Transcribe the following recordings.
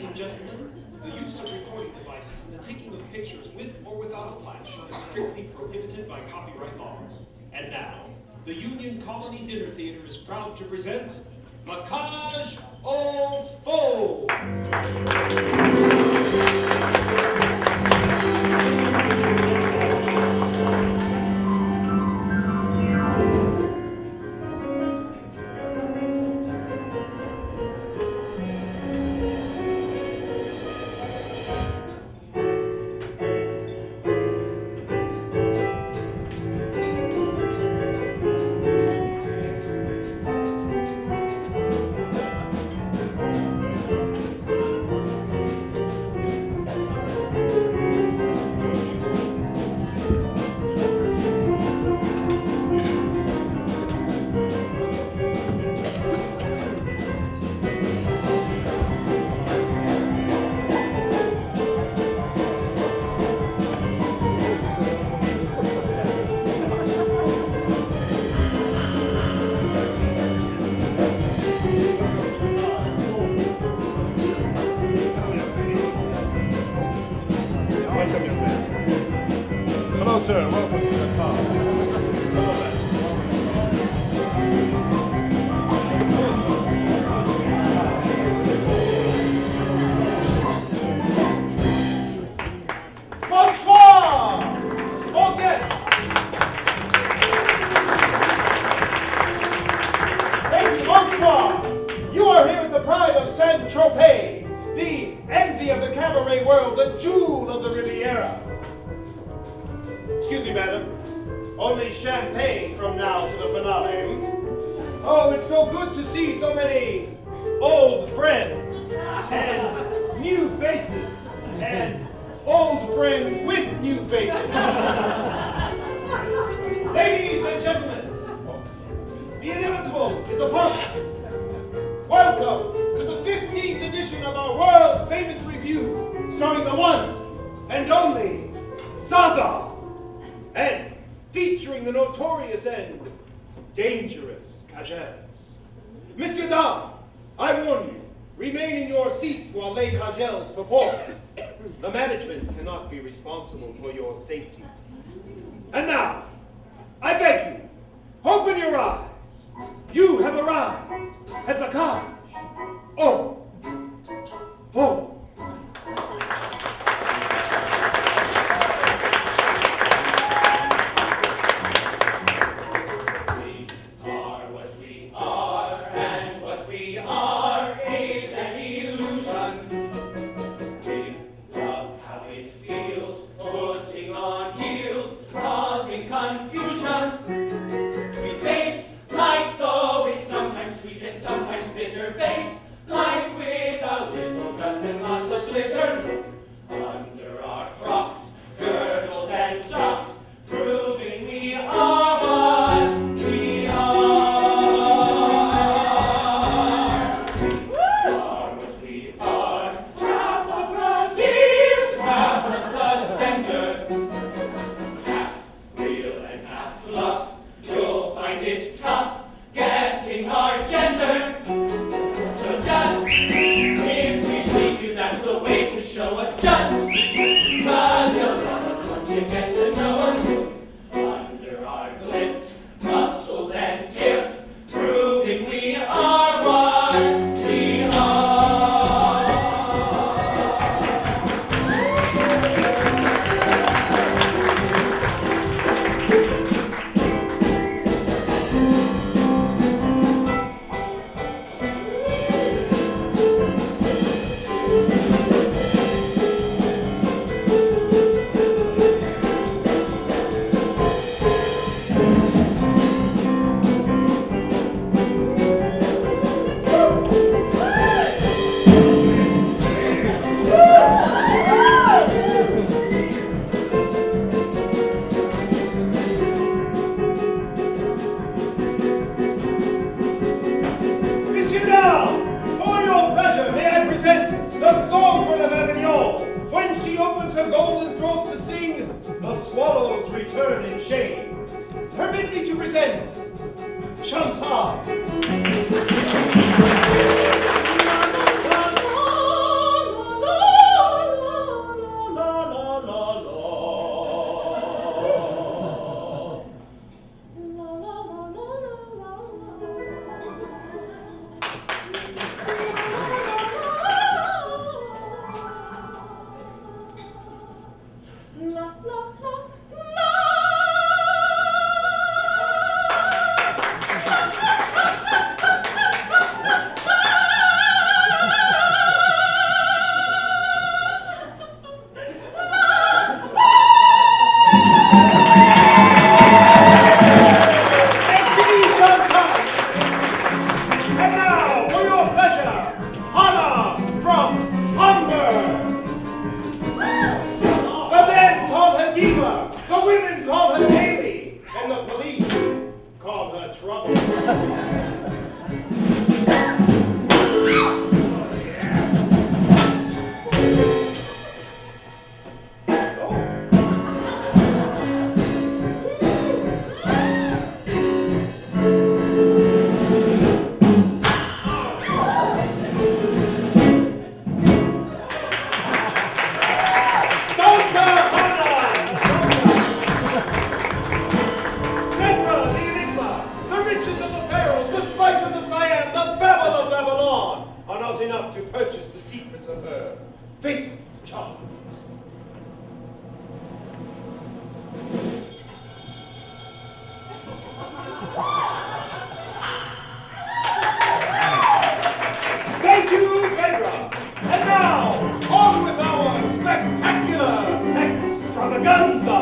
Ladies and gentlemen, the use of recording devices and the taking of pictures with or without a flash is strictly prohibited by copyright laws. And now, the Union Colony Dinner Theater is proud to present Macage au Folles! Hello, sir. Welcome to the car. Bonsoir, all guests. Hey, bonsoir. You are here in the pride of Saint-Tropez, the envy of the cabaret world, the jewel of the Riviera. Excuse me, madam. Only champagne from now to the finale. Oh, it's so good to see so many old friends and new faces and old friends with new faces. Ladies and gentlemen, the inevitable is upon us. Welcome to the 15th edition of our world-famous review, starring the one and only Zaza. And featuring the notorious and dangerous Cagels. Monsieur Dame, I warn you, remain in your seats while Les Cagels performs. The management cannot be responsible for your safety. And now, I beg you, open your eyes. You have arrived at La Cage au Folles. Permit me to present Chantal. And now, for your pleasure, Hannah from Humber. The men call her Diva, the women call her Daily, and the police call her Trouble. Enough to purchase the secrets of her fatal charms. Thank you, Fedra. And now, on with our spectacular extravaganza.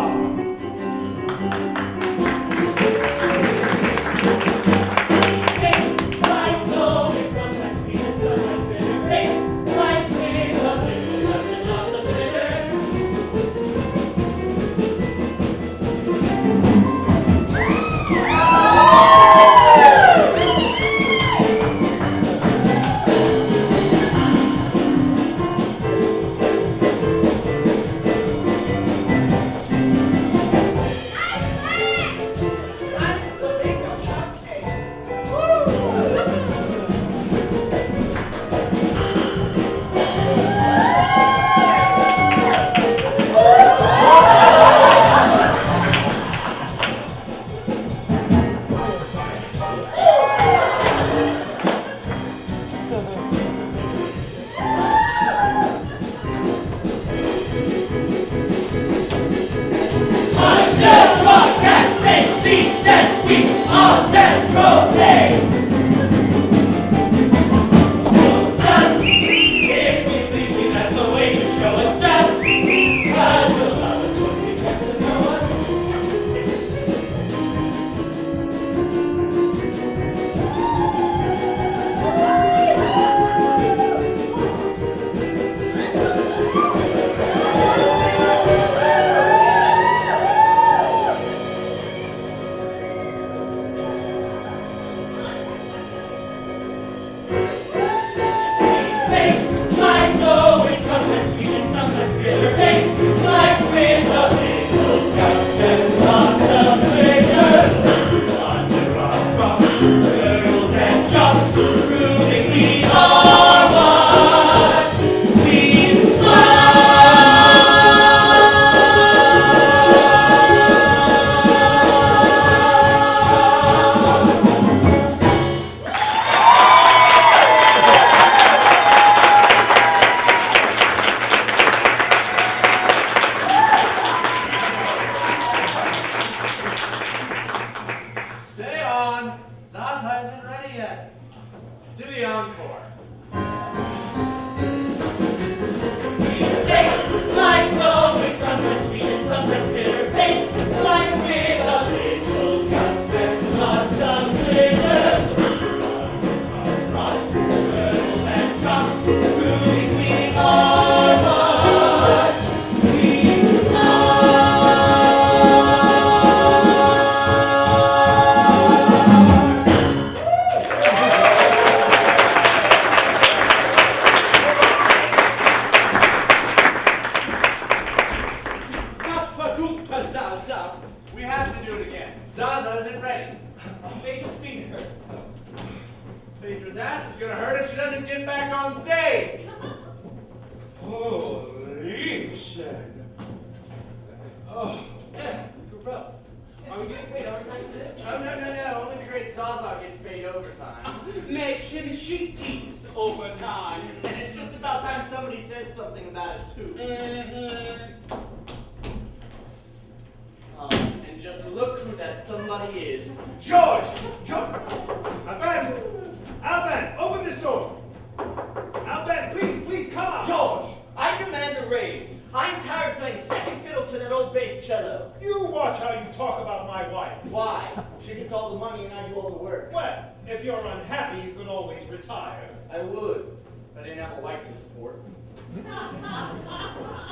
If you're unhappy, you can always retire? I would, but I didn't have a wife to support.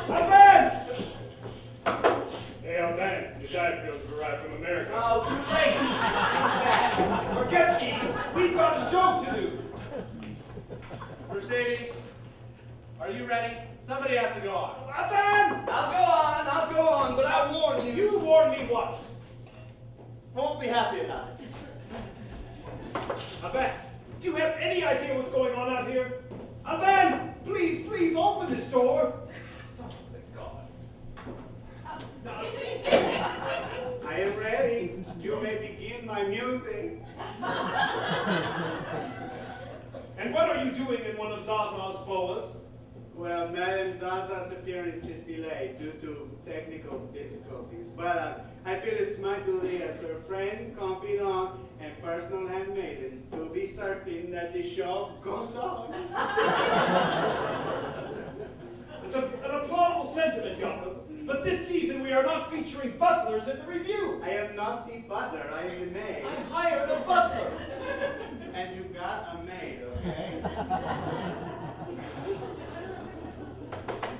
Alban! Hey, Alban, your diet bills have arrived from America. Oh, too late! Too bad. Forget these. We've got a show to do. Mercedes, are you ready? Somebody has to go on. Alban! I'll go on, but I warn you. You warn me what? I won't be happy about it. Alban, do you have any idea what's going on out here? Alban, please, please open this door. Oh, thank God. I am ready. You may begin my music. And what are you doing in one of Zaza's boas? Well, Madam Zaza's appearance is delayed due to technical difficulties, but I feel it's my duty as her friend, confidant, and personal handmaiden to be certain that the show goes on. It's an applaudable sentiment, Jacob. But this season we are not featuring butlers in the review. I am not the butler, I am the maid. I hired a butler. And you got a maid, okay?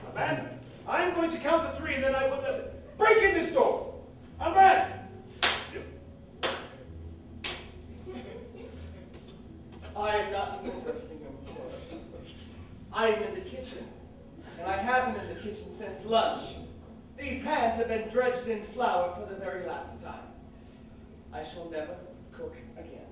Alban, I'm going to count to 3 and then I will break in this door. Alban! I am not in the nursing room, George. I am in the kitchen, and I haven't been in the kitchen since lunch. These hands have been dredged in flour for the very last time. I shall never cook again.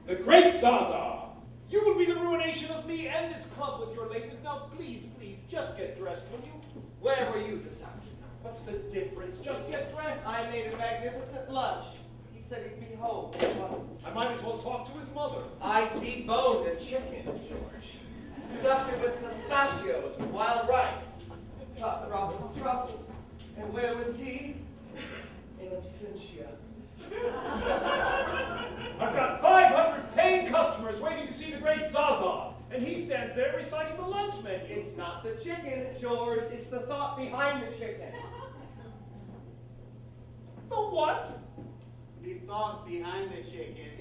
The great Zaza! You will be the ruination of me and this club with your latest. Now, please, please, just get dressed, will you? Where were you this afternoon? What's the difference? Just get dressed. I made a magnificent lunch. He said he'd be home. He wasn't. I might as well talk to his mother. I deboned a chicken, George. Stuffed it with pistachios and wild rice. Topped it off with truffles. And where was he? In absentia. I've got 500 paying customers waiting to see the great Zaza, and he stands there reciting the lunch menu. It's not the chicken, George. It's the thought behind the chicken. The what? The thought behind the chicken.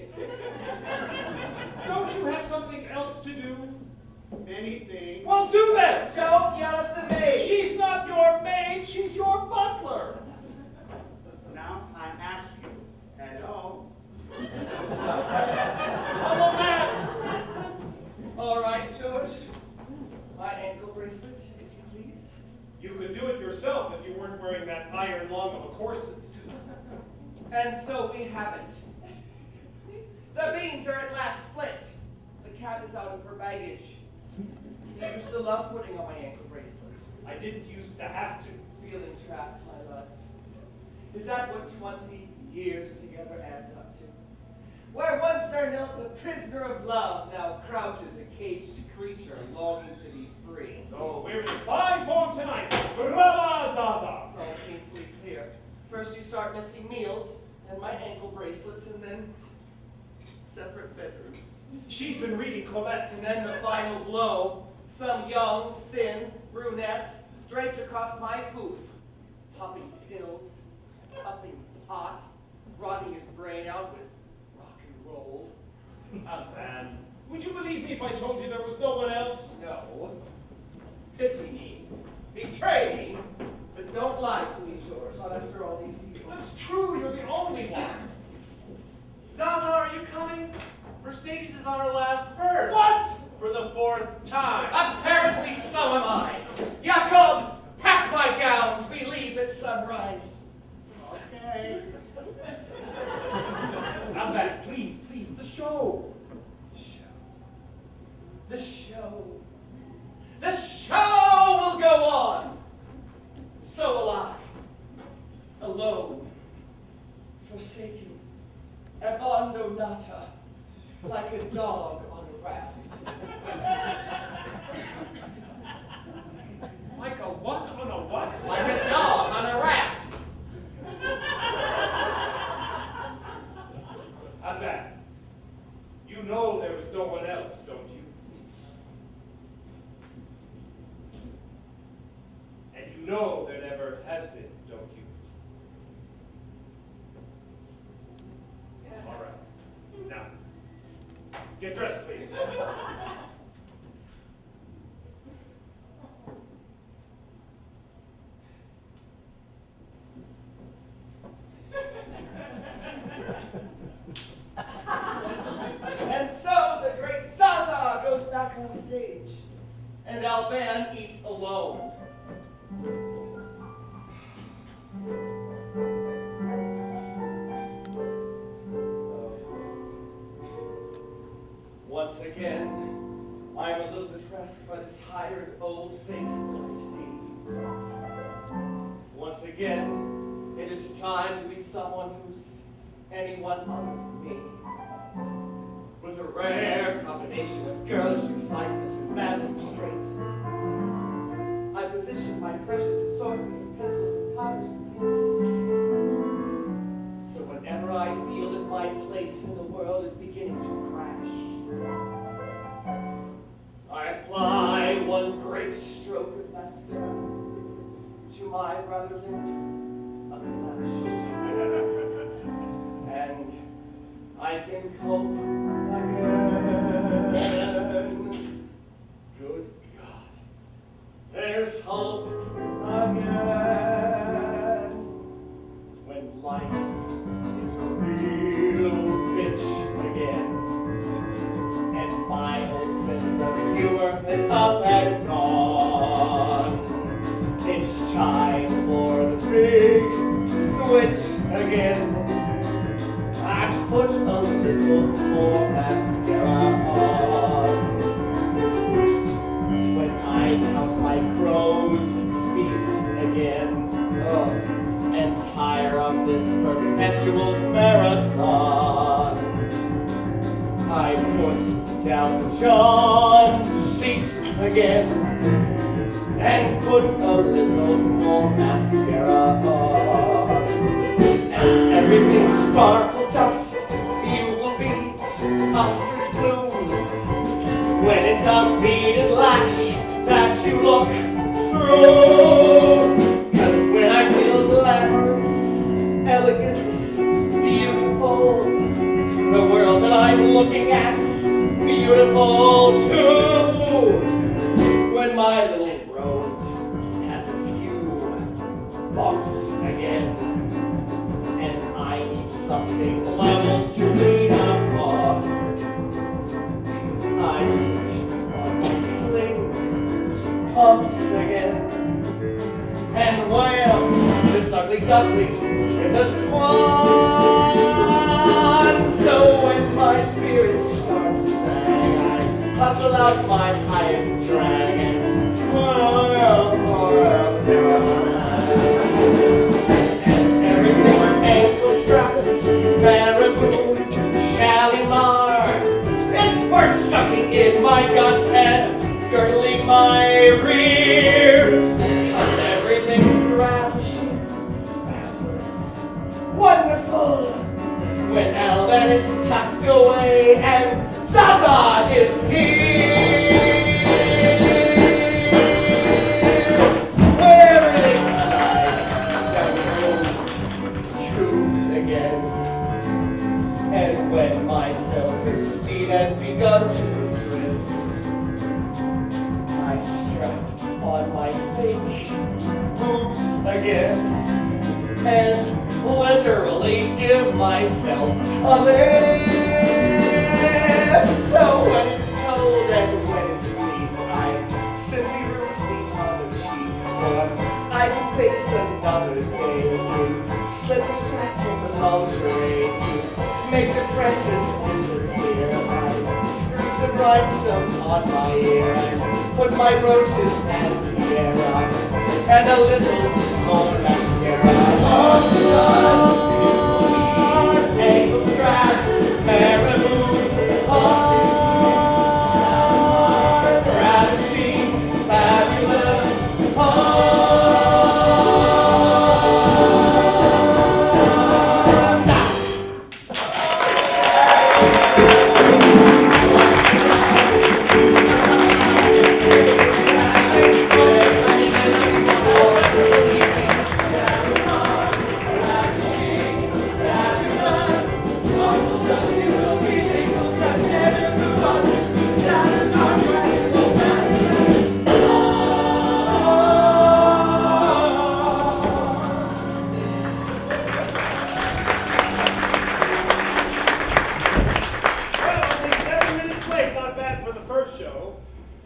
Don't you have something else to do? Anything. Well, do that! Don't yell at the maid. She's not your maid, she's your butler. Now I ask you, hello? Hello, man. All right, George. My ankle bracelet, if you please. You could do it yourself if you weren't wearing that iron lung of a corset. And so we have it. The beans are at last split. The cat is out of her baggage. You used to love putting on my ankle bracelet. I didn't used to have to. Feeling trapped, my love. Is that what 20 years together adds up to? Where once there knelt a prisoner of love, now crouches a caged creature longing to be free. So we're in fine form tonight. Brava, Zaza. It's all painfully clear. First you start missing meals, then my ankle bracelets, and then separate bedrooms. She's been reading Colette. And then the final blow, some young, thin, brunette, draped across my poof, popping pills, puffing pot, rotting his brain out with rock and roll. Man, would you believe me if I told you there was no one else? No. Pity me. Betray me. But don't lie to me, George, not after all these years. That's true, you're the only one. Zaza, are you coming? Mercedes is on her last verse. What? For the 4th time. Apparently so am I. Jacob, pack my gowns. We leave at sunrise. Okay. Now, man, please, please, the show. The show. The show will go on. So will I. Alone. Forsaken. Abandonata. Like a dog on a raft. Like a what on a what? Like a dog on a raft. I bet. You know there was no one else, don't you? And you know there never has been, don't you? All right. Now, Get dressed, please. And so the great Zaza goes back on stage, and Alban eats alone. Once again, I am a little depressed by the tired old face that I see. Once again, it is time to be someone who's anyone other than me. With a rare combination of girlish excitement and manly restraint, I position my precious assortment of pencils and powders and paints. So whenever I feel that my place in the world is beginning to crash, I apply one great stroke of mascara to my rather limp upper lash. And I can cope again. Good God. There's hope again. When life is a real bitch again. And my old sense of humor is up and gone. It's time for the big switch again. I put a little more mascara on. When I count my crow's feet again. Oh, and tire of this perpetual marathon. I put down the John seat again and put a little more mascara on. And everything sparkle dust, fuel beads, ostrich blooms. When it's a beaded lash that you look through. 'Cause when I feel glamorous, elegant, beautiful, the world that I'm looking at, beautiful too. When my little road has a few bumps again, and I need something level to lean upon, I eat on my sling pumps again. And wham, this ugly duckling is a swan. So when my spirits start to sing, I hustle out my highest drag and everything's ankle straps, marabou, Shalimar. It's for sucking in my guts and girdling my rear. 'Cause everything's ravishing, fabulous, wonderful. When Alban is tucked away and Zaza is here. Where everything slides down the old tubes again. And when my self-esteem has begun to drift, I strap on my fake boobs again and literally give myself a lift. So when it's cold and when it's bleak, I simply root me on the cheek, or I can face another day with slipper satin lingerie to make depression disappear. I screw some rhinestones on my ear and put my brooches and tiara and a little more mascara. Ankle straps, marabou, ravishing, fabulous, had for the first show.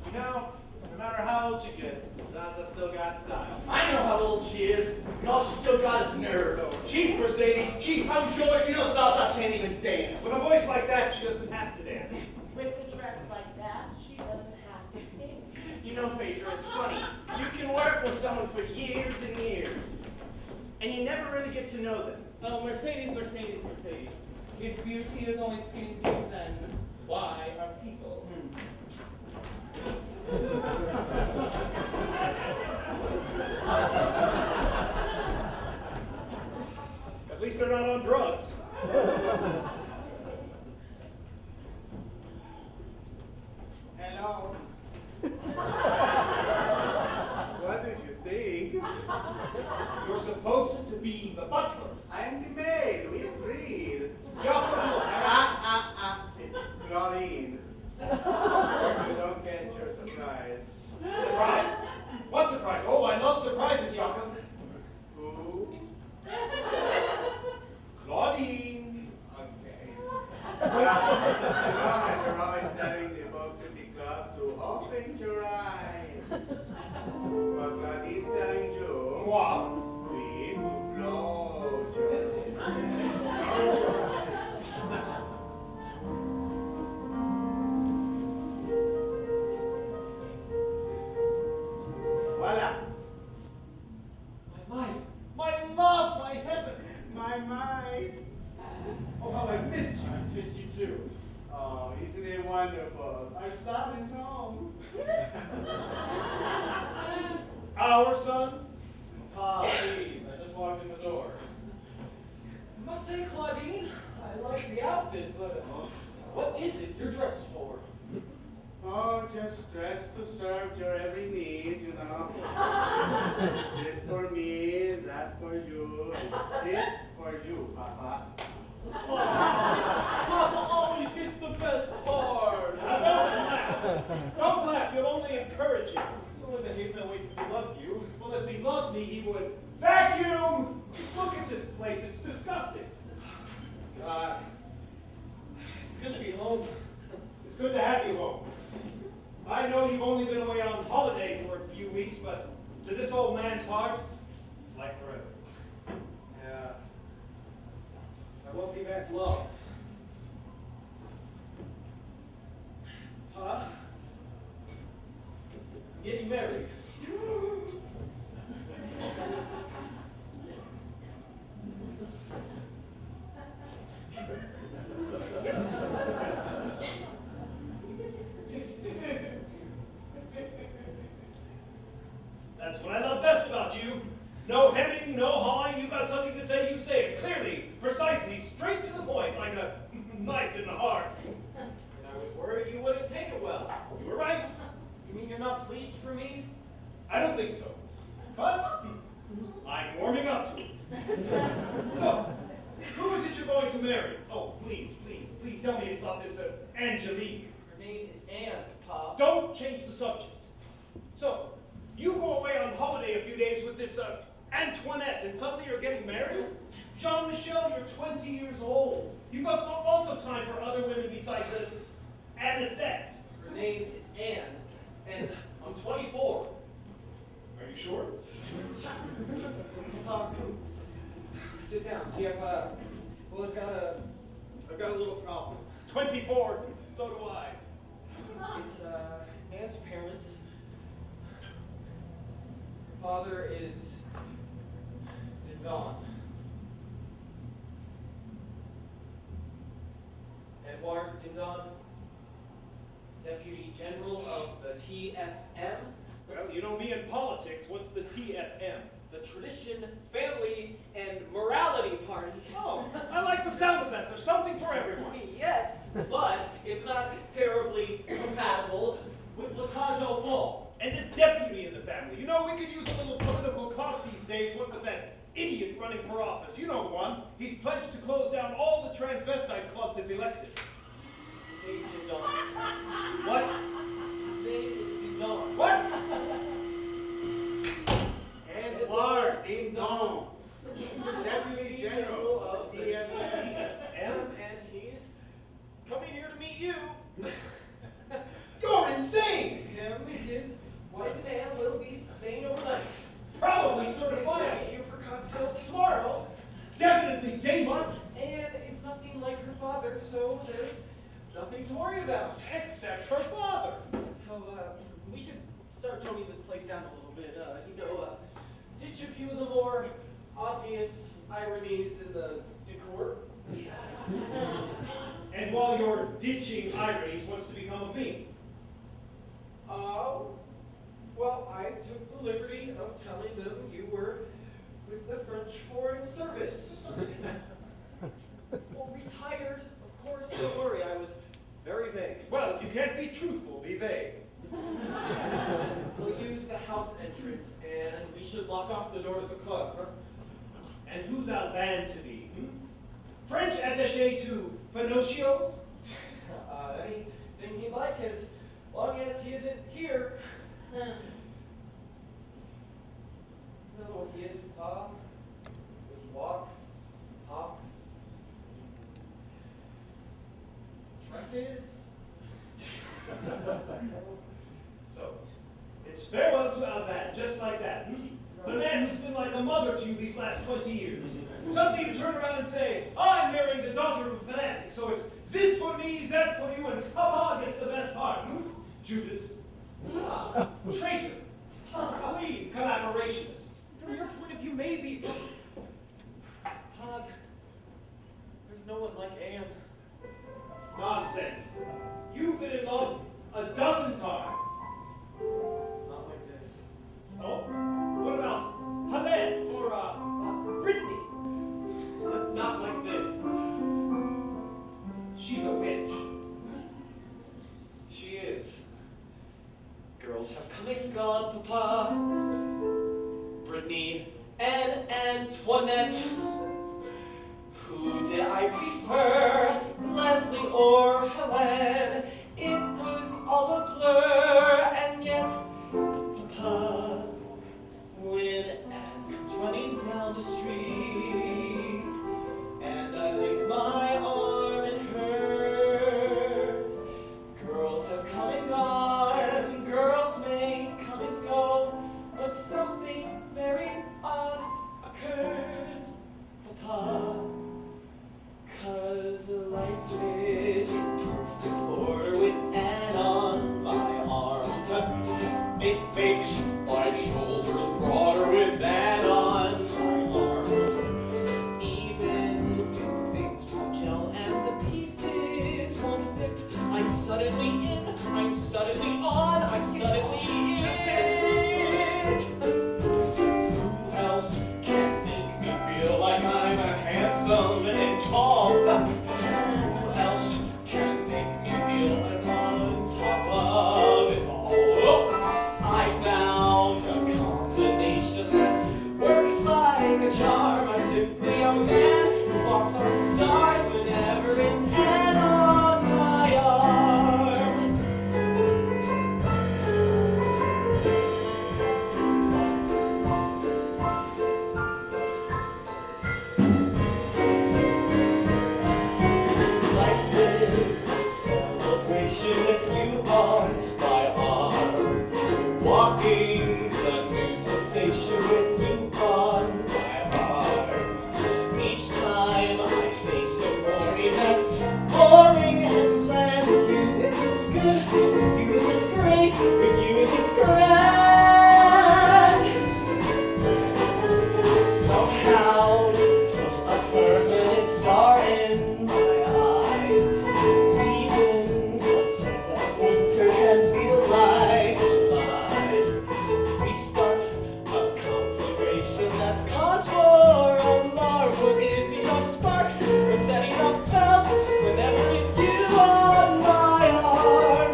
You know, no matter how old she gets, Zaza still got style. I know how old she is, and all she still got is nerve. Cheap, Mercedes, cheap. I'm sure she knows Zaza can't even dance. With a voice like that, she doesn't have to dance. With a dress like that, she doesn't have to sing. You know, Pedro, it's funny. You can work with someone for years and years, and you never really get to know them. Oh, Mercedes, Mercedes, Mercedes. If beauty is only skin deep, then why are people? At least they're not on drugs. Hello. What did you think? You're supposed to be the butler. I'm the maid. We agreed. Yup. It's Claudine. You don't get your surprise. Surprise? What surprise? Oh, I love surprises, Jakob. Who? Claudine. Okay. Well, you're always telling the folks at the club to open your eyes. But Claudine's telling you, Moi. we to close your eyes. Voila. My life, my love, my heaven. My mind. Oh, how I missed you. I missed you too. Oh, isn't it wonderful? Our son is home. Our son? Pa, please, I just walked in the door. I must say, Claudine, I like the outfit, but what is it you're dressed for? Oh, just dressed to serve your every need, you know. This for me, that for you, and this for you, Papa. Papa always gets the best part. Now, don't laugh. Don't laugh. You'll only encourage him. Well, if he hates that way because he loves you. Well, if he loved me, he would vacuum. Just look at this place. It's disgusting. God, it's good to be home. It's good to have you home. I know you've only been away on holiday for a few weeks, but to this old man's heart, it's like forever. Yeah. I won't be back long. Pa, I'm getting married. That's what I love best about you. No hemming, no hawing. You got something to say, you say it clearly, precisely, straight to the point, like a knife in the heart. And I was worried you wouldn't take it well. You were right. You mean you're not pleased for me? I don't think so. But I'm warming up to it. So, who is it you're going to marry? Oh, please, please, please tell me it's not this Angelique. Her name is Anne, Pa. Don't change the subject. So, you go away on holiday a few days with this Antoinette, and suddenly you're getting married? Jean-Michel, you're 20 years old. You've got lots of time for other women besides Anisette. Her name is Anne, and I'm 24. Are you sure? Pa, come sit down. See, I've got a little problem. 24, so do I. It's Anne's parents. Her father is Don. Edouard Dindon, Deputy General of the TFM, Well, you know me in politics. What's the TFM? the Tradition, Family, and Morality Party. Oh, I like the sound of that. There's something for everyone. Yes, but it's not terribly compatible with Le Cage au Fond. And a deputy in the family. You know, we could use a little political clout these days. What with that idiot running for office? You know the one. He's pledged to close down all the transvestite clubs if elected. His name is Dindon. What? His name is Dindon. What? Edward Ding Dong, Deputy General of the TFM? And he's coming here to meet you. wife and Anne will be staying overnight. Probably They'll certified. be here for cocktails tomorrow. Definitely But dangerous. Anne is nothing like her father, so there's nothing to worry about. Except her father. How, we should start toning this place down a little bit. Ditch a few of the more obvious ironies in the decor. And while you're ditching ironies, what's to become of me? Well, I took the liberty of telling them you were with the French Foreign Service. Well, retired, of course, don't worry, I was very vague. Well, if you can't be truthful, be vague. We'll use the house entrance, and we should lock off the door to the club. And who's our band to be? French attaché to Finocchio's? Anything he'd like, as long as he isn't here. You know what he is, Papa? He walks, talks, dresses. So, it's farewell to our band, just like that. The man who's been like a mother to you these last 20 years. Suddenly you turn around and say, I'm marrying the daughter of a fanatic, so it's this for me, that for you, and Papa gets the best part. Judas. Traitor. Please, collaborationist. From your point of view, maybe, but Pod, there's no one like Anne. Nonsense. You've been in love a dozen times. Not like this. Oh? What about Helene or Brittany? Not like this. She's a witch. She is. Girls have come and gone, Papa. Brittany and Antoinette. Who did I prefer, Leslie or Helene? It was all a blur, and yet, Papa, when Anne comes running down the street, and I link my arm in hers, girls have come and gone, girls may come and go, but something very odd occurs, Papa. 'Cause life is in perfect order with Anne on my arm. It makes my shoulders broader with Anne on my arm. Even if things won't gel and the pieces won't fit, I'm suddenly in, I'm suddenly on, I'm suddenly it. Who else can make me feel like I'm handsome and tall? Who else can make me feel I'm on top of it all? I found a combination that works like a charm. I'm simply a man who walks on the stars whenever it's Anne on my arm. Life is a celebration with you on my arm. Walking's a new sensation with you on my arm. Each time I face a worry that's boring and bland, with you it looks good, with you it looks great, with you it looks grand. Somehow you put a permanent star in my eye. Even the dead of winter can feel like July. We start a conflagration that's cause for alarm. We're giving off sparks, we're setting off bells whenever it's you on my arm.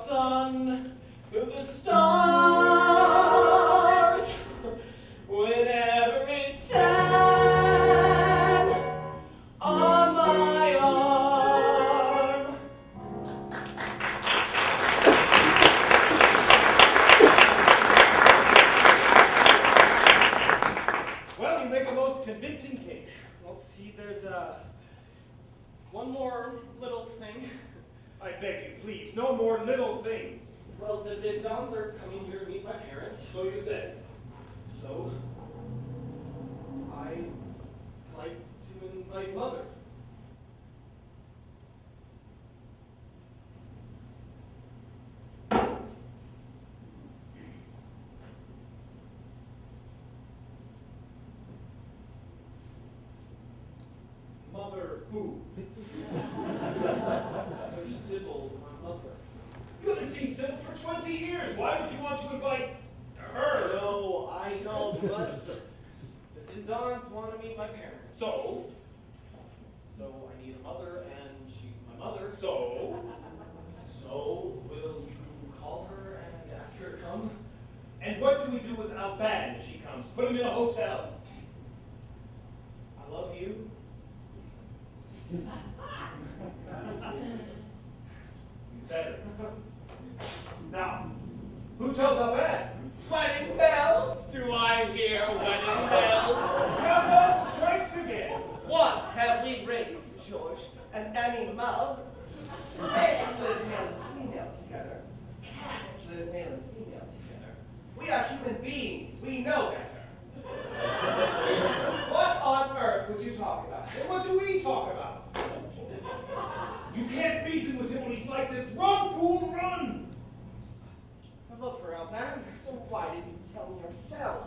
sun through the stars whenever it's sad on my arm. Well, you make a most convincing case. Let's see, there's one more little thing. I beg you, please, no more little things. Well, the Dons are coming here to meet my parents. So you said. So, I like to invite Mother. Mother who? Mother Sybil, my mother. You haven't seen Sybil for 20 years. Why would you want to invite her? No, I know, but the Dons want to meet my parents. So? So I need a mother, and she's my mother. So? So, will you call her and ask her to come? And what do we do with Alban if she comes? Put him in a hotel. I love you. You better. Now, who tells Alban? Wedding bells? Do I hear wedding bells? Now that strikes again. What have we raised, George? An animal? Snakes live male and female together. Cats live male and female together. We are human beings. We know better. What on earth would you talk about? And what do we talk about? You can't reason with him when he's like this. Run, fool, run! I love her, Alban. So why didn't you tell me yourself?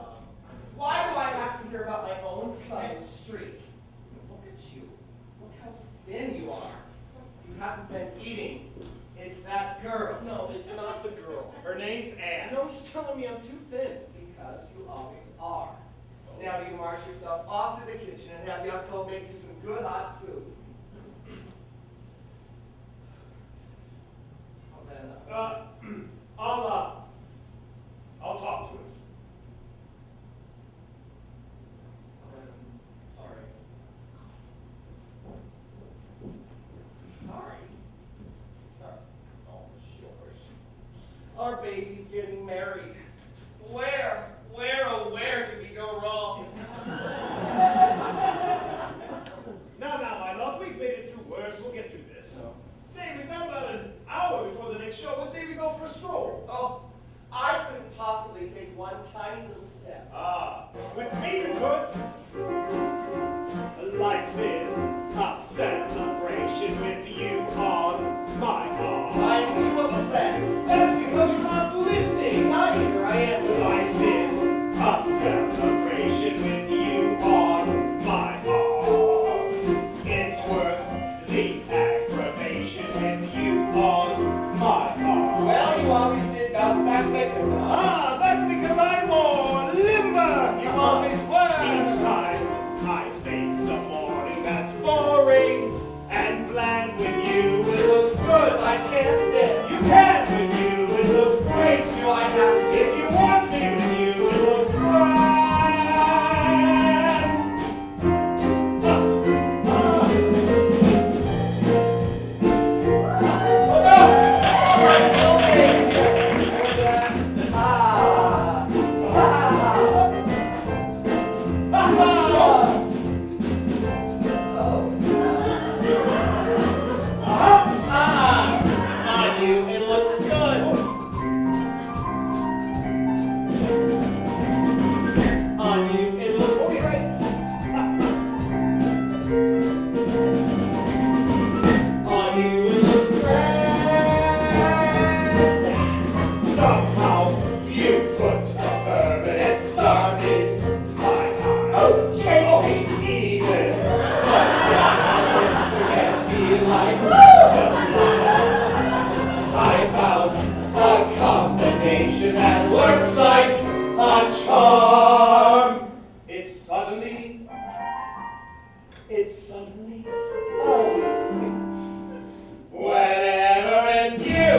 Why do I have to hear about my own son's street? Look at you. Look how thin you are. You haven't been eating. It's that girl. No, it's not the girl. Her name's Anne. No, he's telling me I'm too thin. Because you always are. Now you march yourself off to the kitchen and have the uncle make you some good hot soup. And then, I'll talk to him. Sorry. sorry. Sorry. Oh, George. Our baby's getting married. Where, oh, where did we go wrong? Now, my love, we've made it through worse. We'll get through this. Say, we've got about an hour before the next show. Let's say we go for a stroll. Oh, I couldn't possibly take one tiny little step. With me you could. Life is a celebration with you on my arm. I'm too upset. That's because you're not It's listening. not either, I am. Life is a celebration with you on my arm. It's worth the aggravation with you on my arm. Well, you always did bounce back quicker. That's because I'm more limber. You always were. Each time I face a morning that's boring and bland with you, it looks good. I can't dance. You can with you, it looks great. Do I have to? If you want me with you, it looks grand. On you, it looks good. On you, it looks great. On you, it looks great. Somehow you put a permanent start in my heart. Oh, chase me. Even To get me like I found a combination that works like a charm. It's suddenly, oh, whenever it's you,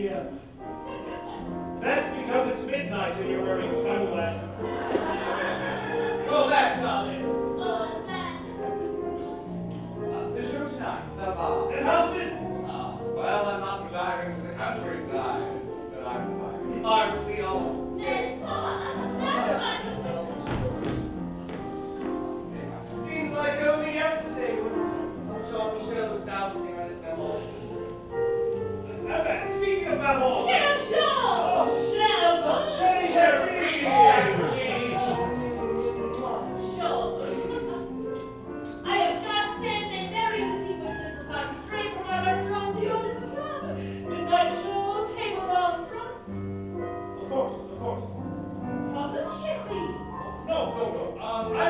p.m. That's because it's midnight and you're wearing sunglasses. Go back, darling. Oh, man. The show tonight, ça va? And how's business? Well, I'm not retiring to the countryside, but I'm surviving. Aren't we all? N'est-ce pas? Seems like only yesterday when Jean-Michel was bouncing on his emotions. Speaking of maman. I have just sent a very distinguished little party straight from our restaurant to your little club. Midnight show, table down front. Of course. Pardon, chérie. No. I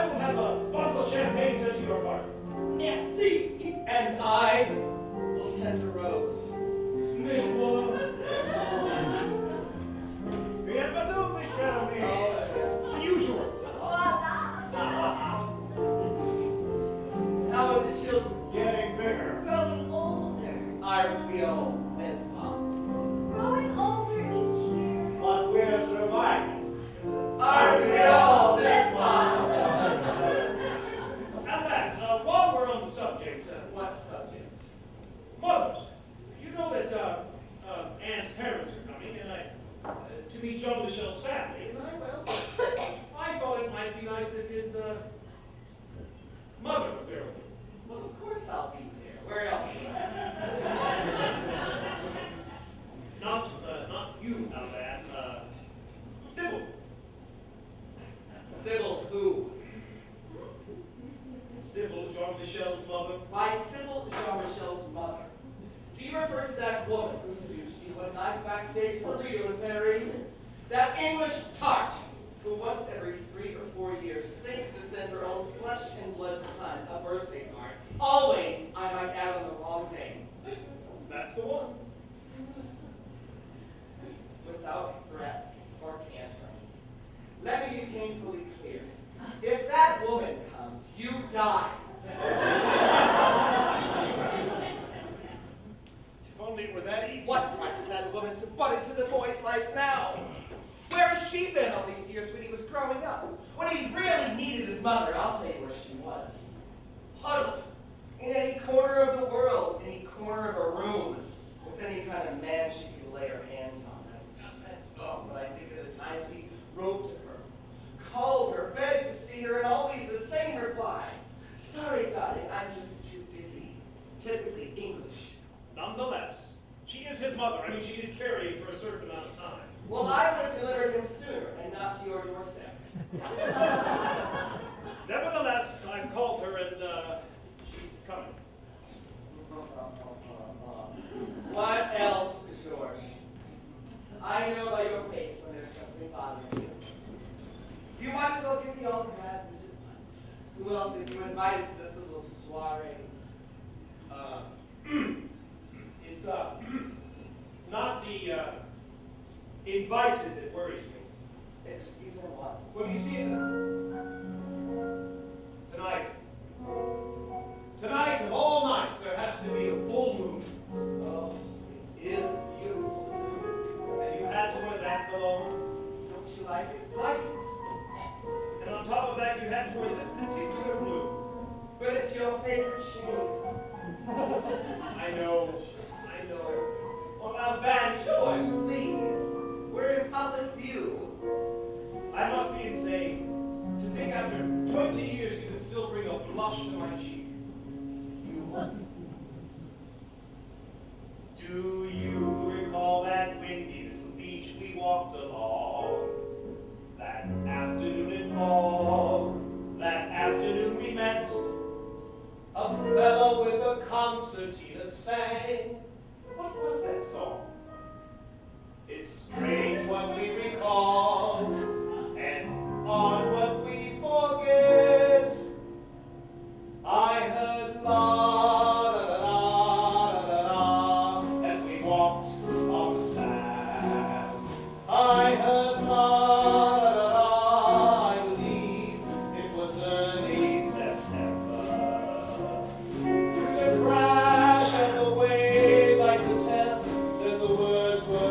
will have a bottle of champagne sent to your party. Merci. And I will send a rose. Bienvenue, mes chers amis. Oh, The usual. how are the children? Getting bigger. Growing older. Aren't we all, Miss Mom? Growing older each year. But we're surviving. Aren't we all, Miss Mom? And that, while we're on the subject, What subject? mothers. You know that Anne's parents are coming, and to meet Jean-Michel's family, and I thought it might be nice if his mother was there with him. Well, of course I'll be there. Where else would I? Not you, now that, Sybil. Sybil who? Sybil, Jean-Michel's mother. Why, Sybil Jean-Michel's mother. Do you refer to that woman who seduced you one night backstage at the Lido in Paris? That English tart who once every 3 or 4 years thinks to send her own flesh and blood son a birthday card. Always, I might add, on the wrong day. That's the one. Without threats or tantrums. Let me be painfully clear. If that woman comes, you die. If only it were that easy. What right is that woman to butt into the boy's life now? Where has she been all these years when he was growing up? When he really needed his mother, I'll say where she was. Huddled in any corner of the world, any corner of a room, with any kind of man she could lay her hands on. But I think of the times he wrote to her, called her, begged to see her, and always the same reply. Sorry, darling, I'm just too busy. Typically English. Nonetheless, she is his mother. I mean, she did carry him for a certain amount of time. Well, I would have delivered him sooner and not to your doorstep. Nevertheless, I've called her and she's coming. What else, George? I know by your face when there's something bothering you. You might as well give me all the bad news at once. Who else have you invited to this little soiree? It's not the invited that worries me. Excuse me, what? Well, you see, tonight of all nights, there has to be a full moon. Oh, it is beautiful, isn't it? And you had to wear that cologne. Don't you like it? Like it. And on top of that, you had to wear this particular blue. But it's your favorite shade. I know. Well, now, Van, George, please. We're in public view. I must be insane to think after 20 years you can still bring a blush to my cheek. Do you recall that windy little beach we walked along? That afternoon in fall, that afternoon we met. A fellow with a concertina sang. What was that song? It's strange what we recall, and on what we forget. I heard la da da da da da as we walked on the sand. I heard la da da da, I believe it was early September. Through the crash of the waves, I could tell that the words were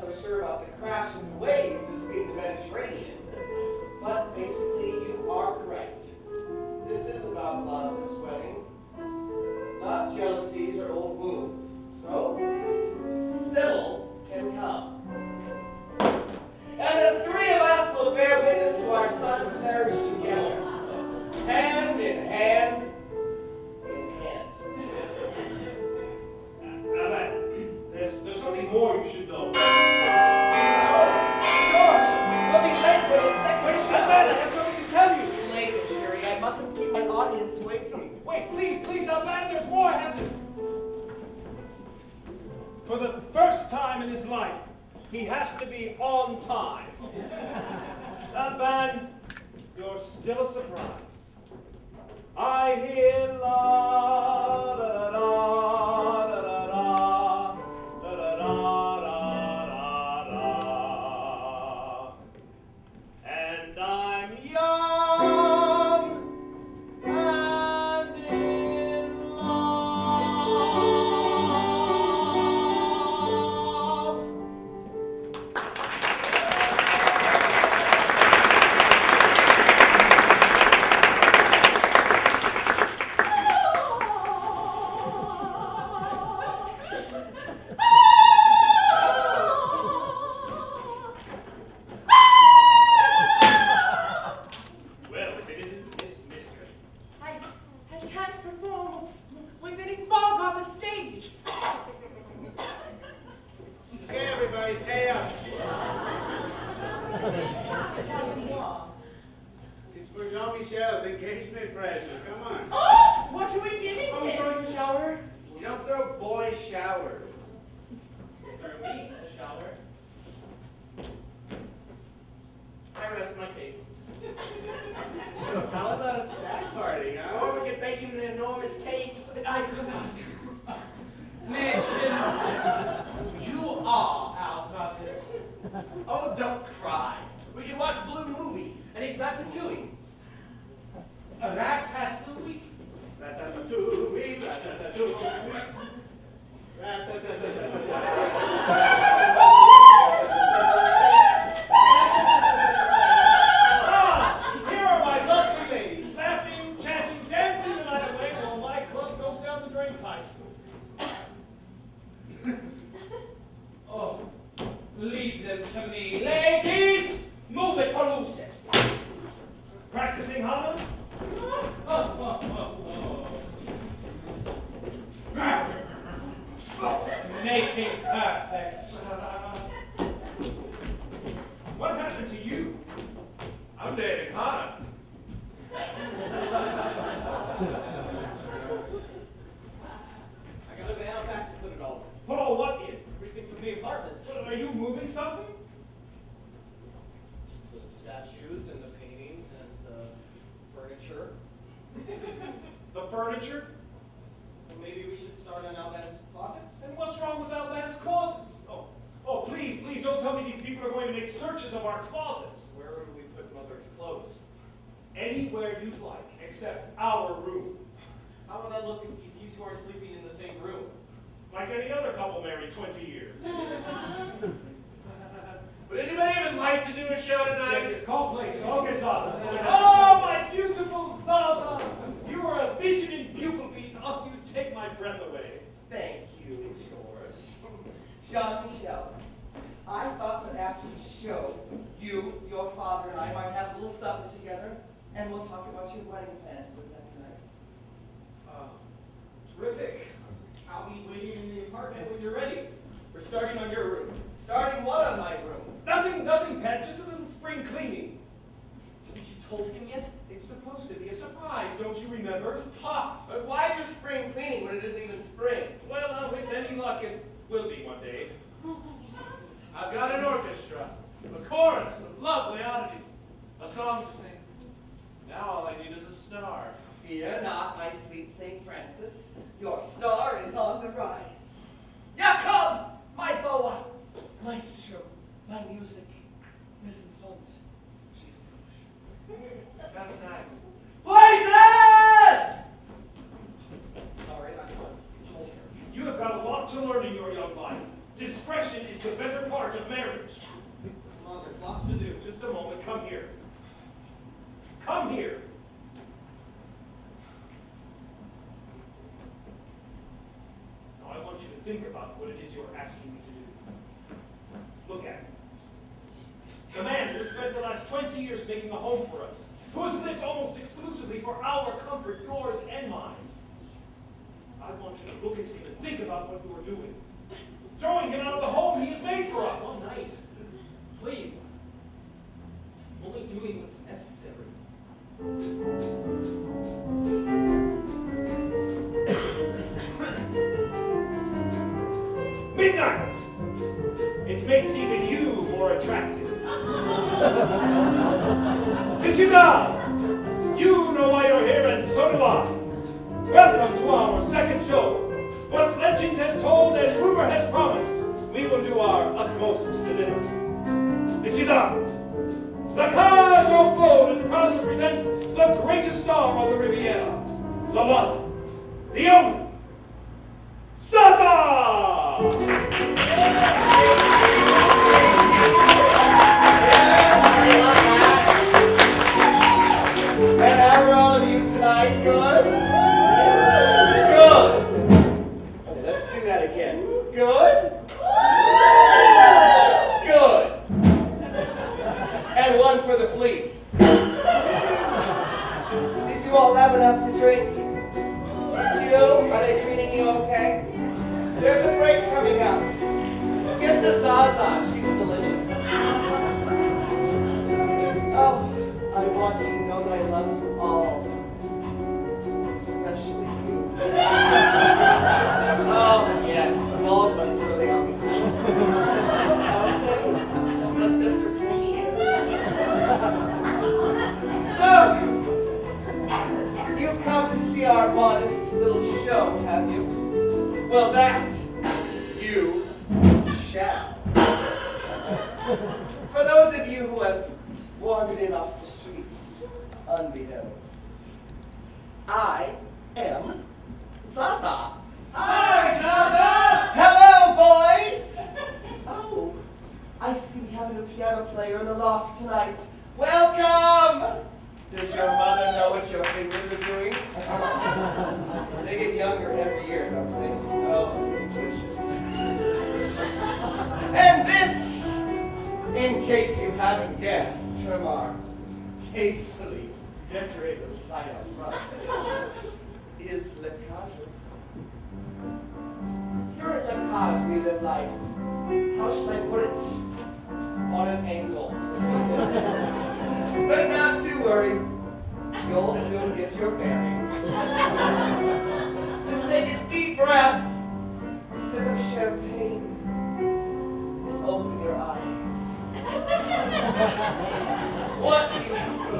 so sure about the crash in the waves as being the Mediterranean. But basically, you are correct. This is about love, this wedding. Not jealousies or old wounds. So, Sybil can come. And the three of us will bear witness to our son's marriage together. Hand in hand. In hand. There's something more you should know. Oh, George! We'll be late for the second show. I have something to tell you. Late, Sherry. I mustn't keep my audience waiting. Wait, please, Albert, there's more I have to... For the first time in his life, he has to be on time. Albert, you're still a surprise. I hear la da da da da da da da da da da, and I'm young and in love. Well, if it isn't Miss Mister. I can't perform with any fog on the stage. Okay, everybody, pay up. It's for Jean-Michel's engagement present. Come on. Oh, what are we giving Are we him? throwing a shower? You don't throw boy showers. Throw me a shower. I rest my case. How about a snack party, huh? Or we could bake him an enormous cake. I could not. Mission, you are out of it. Oh, don't cry. We can watch blue movies. And eat ratatouille. A ratatouille? Ratatouille, ratatouille. Here are my lovely ladies, laughing, chatting, dancing the night away while my club goes down the drain pipes. Oh, leave them to me. Ladies, move it or lose it. Practicing Hana? Making perfect. What happened to you? I'm dating Hana. I gotta go down back to put it all. Put all what in? Everything from the apartment. So are you moving something? The statues and the paintings and the furniture. The furniture? Well, maybe we should start on Alban's closets? And what's wrong with Alban's closets? Oh, please don't tell me these people are going to make searches of our closets. Where would we put Mother's clothes? Anywhere you'd like, except our room. How would I look if you two aren't sleeping in the same room? Like any other couple married 20 years. Would anybody even like to do a show tonight? Yes, call places. I'll get Zaza. Oh, my beautiful Zaza! You are a vision in bugle beats. Oh, you take my breath away. Thank you, George. Jean-Michel, I thought that after the show, you, your father, and I might have a little supper together, and we'll talk about your wedding plans. Wouldn't that be nice? Terrific. I'll be waiting in the apartment when you're ready. We're starting on your room. Starting what on my room? Nothing, Pat. Just a little spring cleaning. Haven't you told him yet? It's supposed to be a surprise, don't you remember? Ha! But why do spring cleaning when it isn't even spring? Well, with any luck, it will be one day. I've got an orchestra, a chorus of lovely oddities, a song to sing. Now all I need is a star. Fear not, my sweet St. Francis. Your star is on the rise. Jacob, my boa, maestro, my music, mes enfants. That's nice. Places! Sorry, I told her. You have got a lot to learn in your young life. Discretion is the better part of marriage. Come on, there's lots to do. Just a moment, come here. Come here. Now I want you to think about what it is you're asking me to do. Look at me. The man who spent the last 20 years making a home for us, who has lived almost exclusively for our comfort, yours and mine. I want you to look at him and think about what you are doing. Throwing him out of the home he has made for us. One night. Please. I'm only doing what's necessary. Midnight! It makes even you more attractive. Monsieur Dame, you know why you're here, and so do I. Welcome to our second show. What legend has told and rumor has promised, we will do our utmost to deliver. Monsieur Dame, La Cage aux Folles is proud to present the greatest star on the Riviera, the one, the only, Zaza! And how are all of you tonight? Good? Good. Okay, let's do that again. Good? Good. And one for the fleet. Did you all have enough to drink? Did you? Are they treating you okay? There's a break coming up. Get the Zaza. She's delicious. Oh, I want you to know that I love you all. Especially you. Oh, yes. The all of us really always okay. That's Mr. P. So, you've come to see our modest little show, have you? Well, that you shall. For those of you who have wandered in off the streets, unbeknownst, I am Zaza. Hi, Zaza! Hello, boys! Oh, I see we have a new piano player in the loft tonight. Welcome! Does your mother know what your fingers are doing? They get younger every year, don't they? Oh, delicious. And this, in case you haven't guessed from our tastefully decorated sign up front, is La Cage. Here at La Cage, we live life, how shall I put it, on an angle. But not to worry, you'll soon get your bearings. Just take a deep breath, sip of champagne, and open your eyes. What do you see?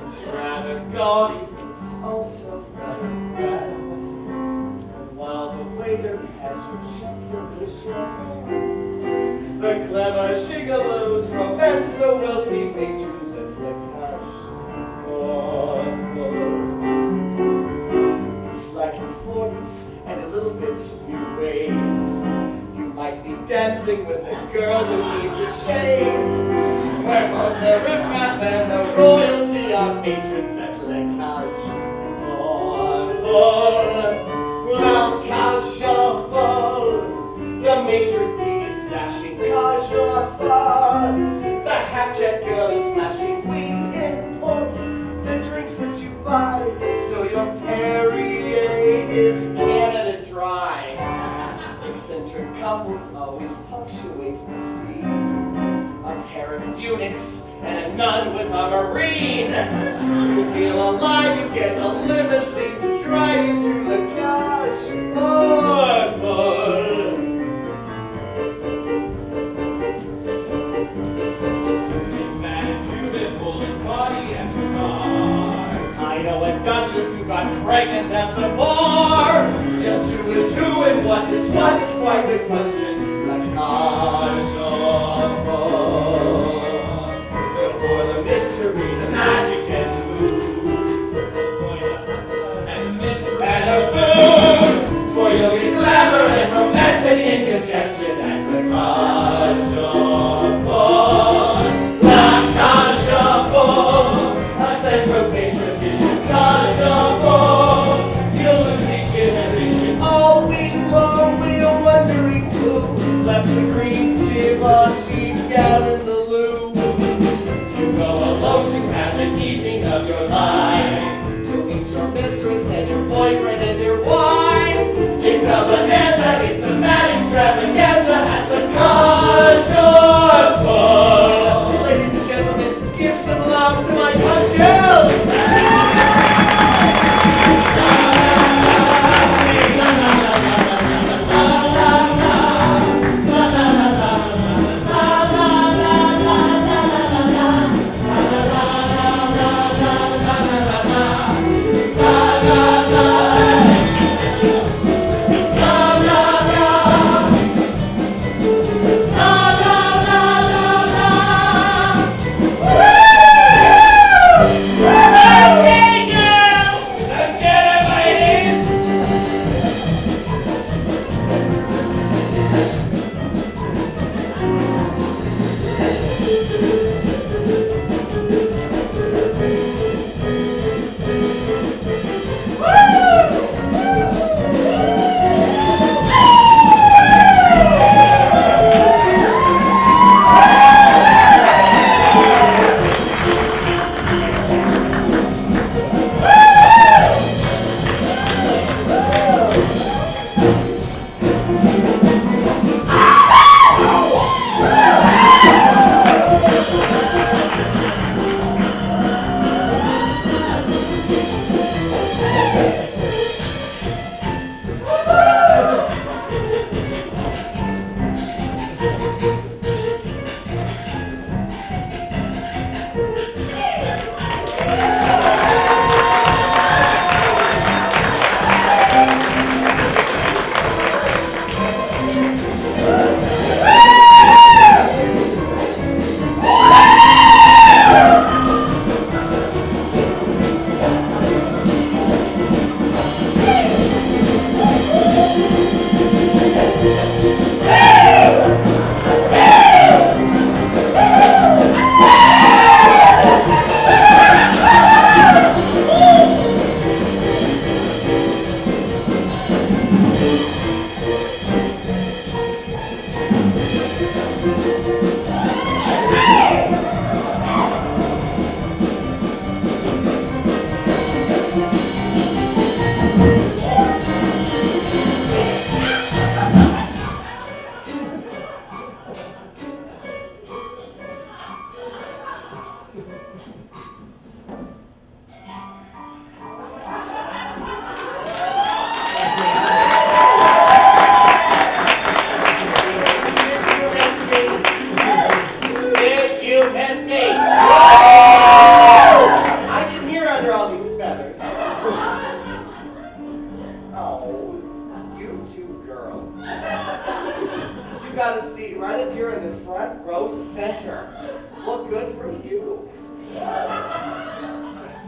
It's rather gaudy, it's also rather grand. And while the waiter has you check your dish your hands, the clever gigolows romance the wealthy patrons at La Cage aux Folles. It's like the 40s and a little bit new wave. You might be dancing with a girl who needs a shave. We're both the riffraff and the royalty are patrons at La Cage aux Folles. La Cage aux Folles. The maitre d' dashing cage aux Folles. The hat-check girl is flashing weed in port. The drinks that you buy, so your Perrier is Canada Dry. Eccentric couples always punctuate the scene. A pair of eunuchs and a nun with a marine. To feel alive, you get a limousine to drive you to La Cage aux Folles. I know a duchess who got pregnant at the bar. Just who is who and what is quite a question. La Cage aux Folles. For the mystery, the magic, and the mood. And a food, for you'll be clever in your wine. It's a bonanza, it's a mad extravaganza at the Cajun Club. Ladies and gentlemen, give some love to my Cajun.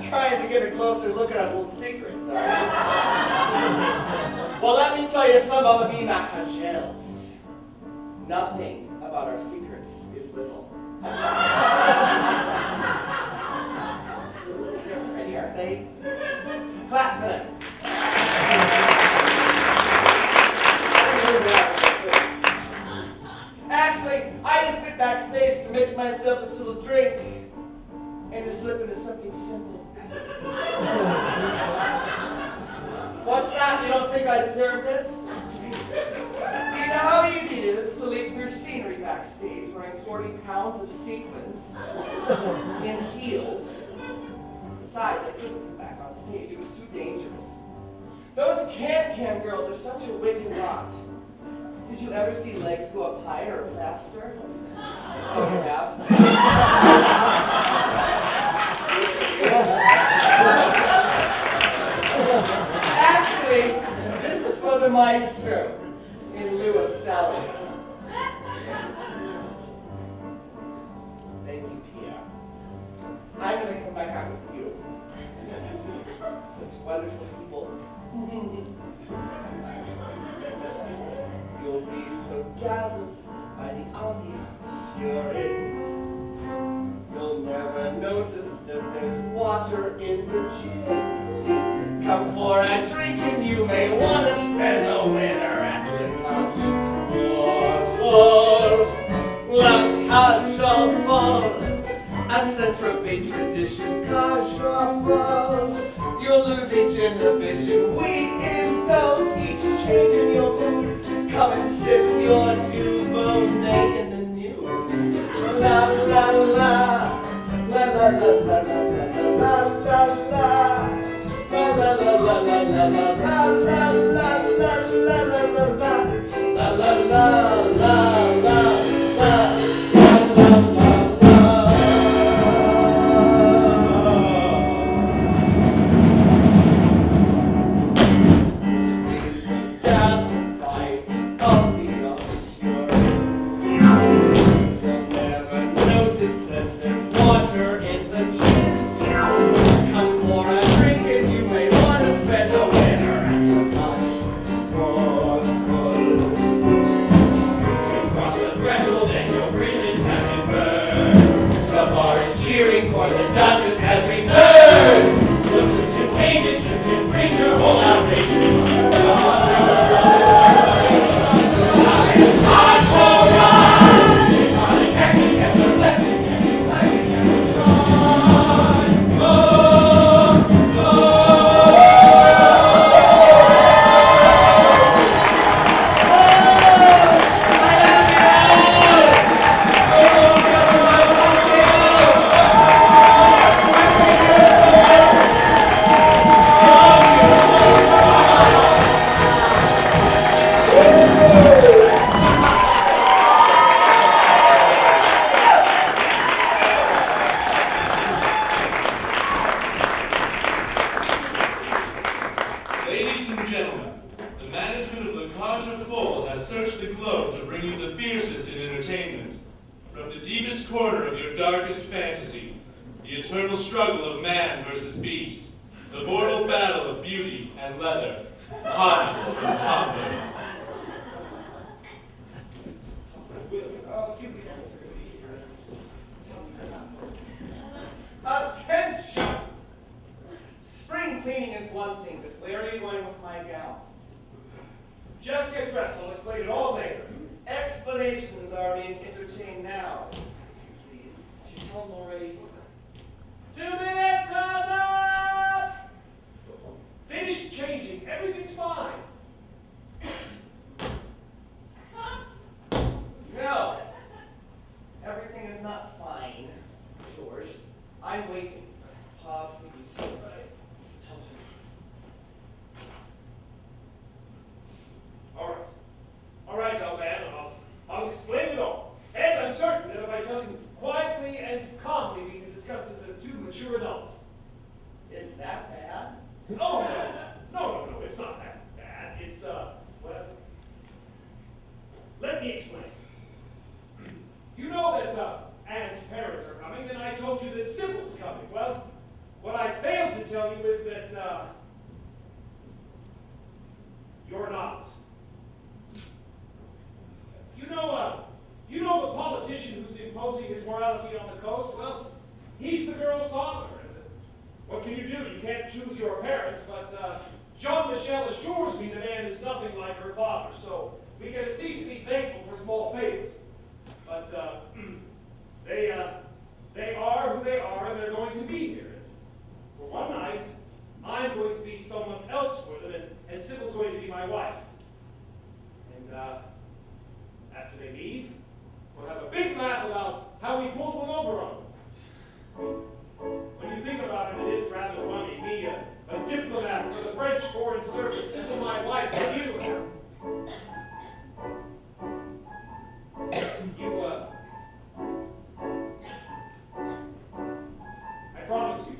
Trying to get a closer look at our little secrets, are you? Well, let me tell you some of them, my cajels. Nothing about our secrets is little. They're pretty, aren't they? Clap for them. Actually, I just went backstage to mix myself this little drink and to slip into something simple. What's that? You don't think I deserve this? Do you know how easy it is to leap through scenery backstage wearing 40 pounds of sequins in heels? Besides, I couldn't come back on stage. It was too dangerous. Those can girls are such a wicked lot. Did you ever see legs go up higher or faster? Oh, you have? Actually, this is for the maestro in lieu of salary. Thank you, Pierre. I'm going to come back out with you. Such wonderful people. You'll be so dazzled by the ambiance you're in. You'll never notice that there's water in the gym. Come for a drink and you may want to spend the winter at the couch. You're full, la cage au fond, a centre-base tradition, cage au fond. You'll lose each inhibition, we sip your Dubonnet in the nude. La la la, la la la la la la la la la, la la la la la la la la la la la la Attention! Spring cleaning is one thing, but where are you going with my gowns? Just get dressed. I'll explain it all later. Explanations are being entertained now. Please. Did you tell him already? 2 minutes, up! Finish changing. Everything's fine. No. Everything is not fine, George. I'm waiting. Please. All right, old man. I'll explain it all. And I'm certain that if I tell you quietly and calmly, we can discuss this as two mature adults. It's that bad? Oh, no, it's not that bad. It's, well, let me explain. You know that, Anne's parents are coming, and I told you that Sybil's coming. Well, what I failed to tell you is that, you're not. You know the politician who's imposing his morality on the coast? Well, he's the girl's father. What can you do? You can't choose your parents, but Jean-Michel assures me that Anne is nothing like her father, so we can at least be thankful for small favors. But they are who they are, and they're going to be here. For one night, I'm going to be someone else for them, and Sybil's going to be my wife. And after they leave, we'll have a big laugh about how we pulled one over on them. When you think about it, it is rather funny. Me, a diplomat for the French Foreign Service, Sybil, my wife, and you. I promise you,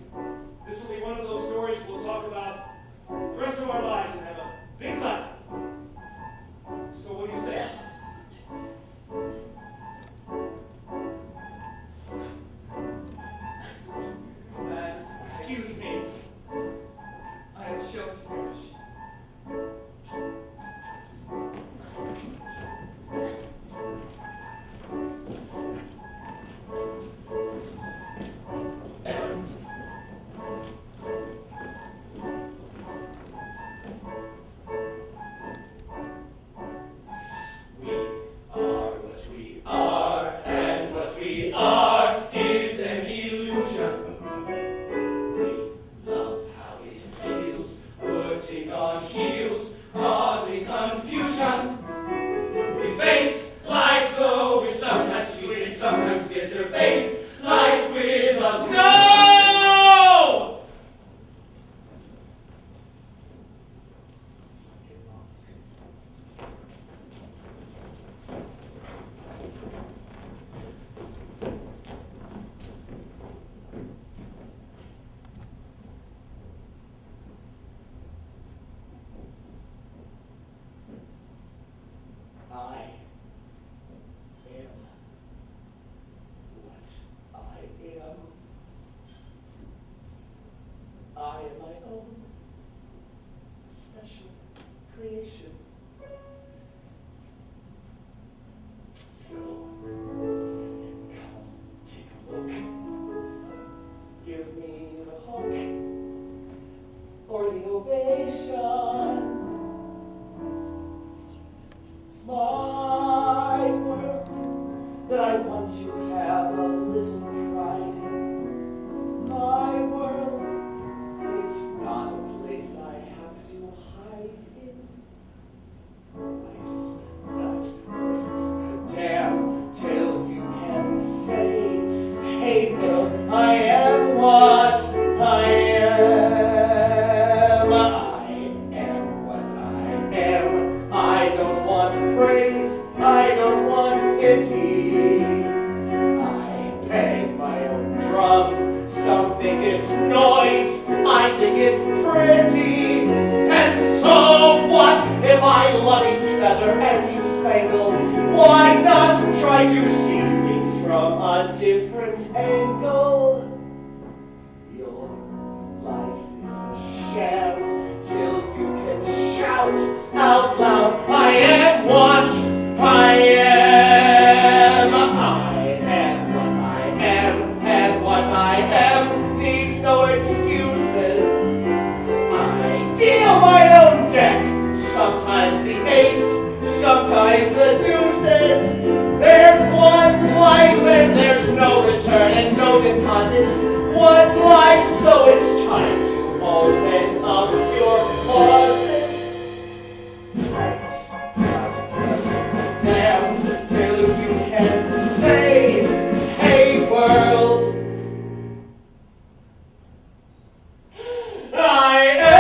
this will be one of those stories we'll talk about the rest of our lives and have a big laugh. So what do you say? Excuse me. I have a show to finish. ovation. So, come, take a look. Give me the hook or the ovation. It's my world that I want you to have a little pride in. My world, and it's not a place I have to hide in. Life's not worth a damn till you can say, hey world, I am what I am. I am what I am. I don't want praise, I don't want pity. I bang my own drum. Some think it's noise, I think it's pretty. And so what if I love each feather and you spangle? Why not try to see things from a different angle? Your life is a sham till you can shout out loud, I am what I am. I am what I am, and what I am needs no excuses. I deal my own deck, sometimes the ace, sometimes the deuces. There's one life and there's no return and no deposit. One life, so it's time to open up your closet. Life's not damn till you can say, hey world, I am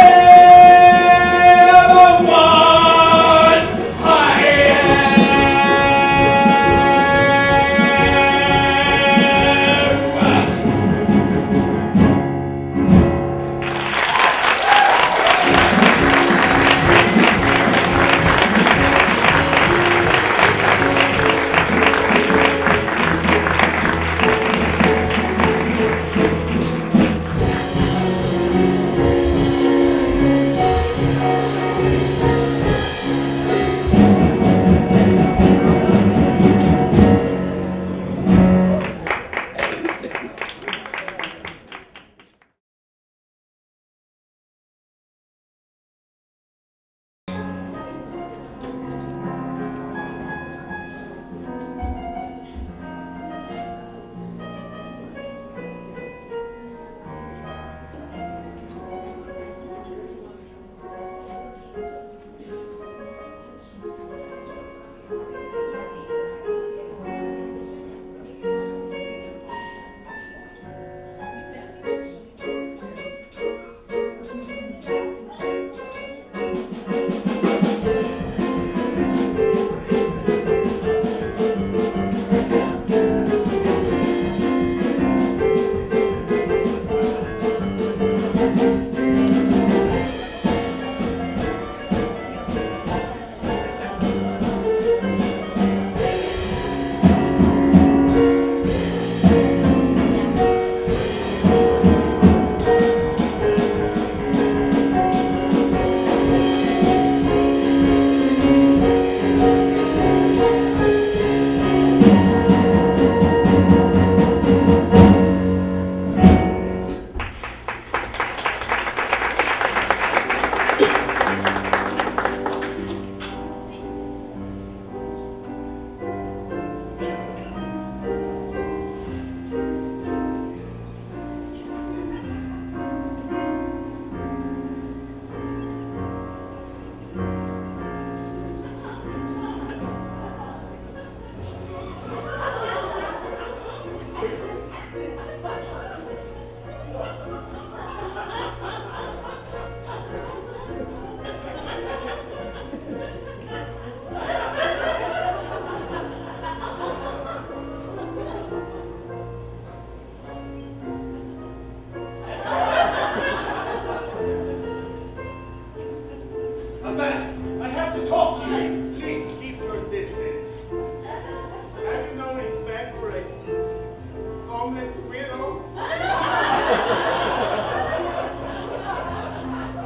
what I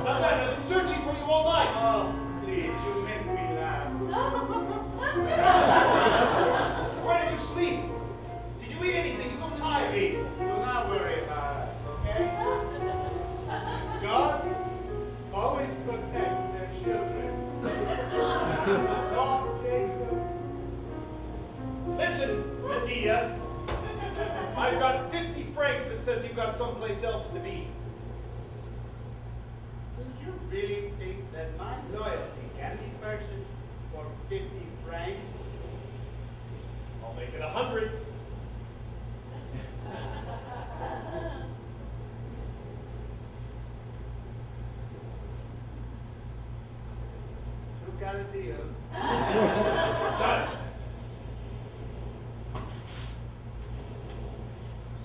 I've been searching for you all night. Oh, please, you Oh, Jason. Listen, Medea. I've got 50 francs that says you've got someplace else to be. Do you really think that my loyalty can be purchased for 50 francs? I'll make it 100. You got a deal. Done.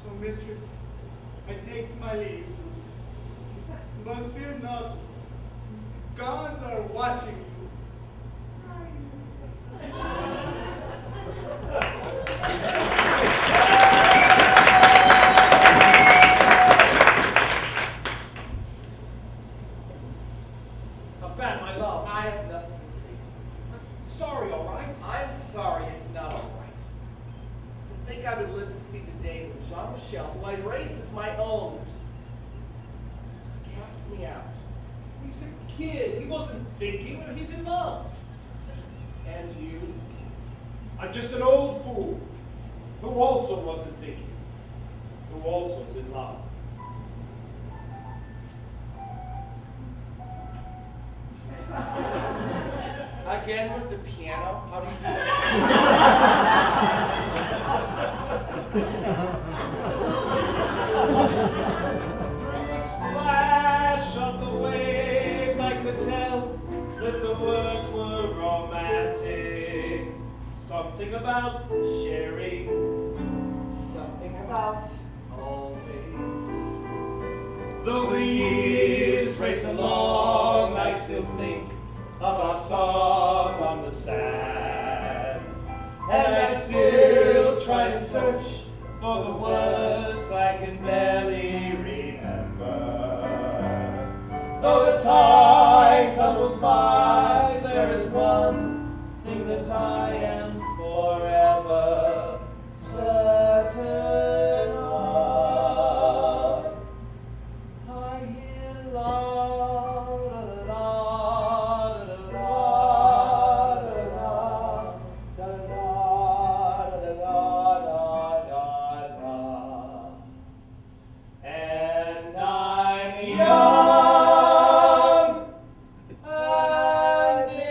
So, mistress, I take my leave. But fear not, gods are watching you. Not bad, my love. I have nothing to say to you. Sorry, all right? I'm sorry, it's not all right. To think I would live to see the day when Jean-Michel, who I'd raised as my own, just cast me out. He's a kid. He wasn't thinking. He's in love. And you? I'm just an old fool who also wasn't thinking, who also was in love. Again with the piano? How do you do that? Through the splash of the waves, I could tell that the words were romantic. Something about sharing, Something about always. though the years race along, I still think of our song on the sand. And I still try and search for the words I can barely remember. Though the time tumbles by, there is one thing that I am forever certain of. I hear la da da da da da da da da da. And I'm young and in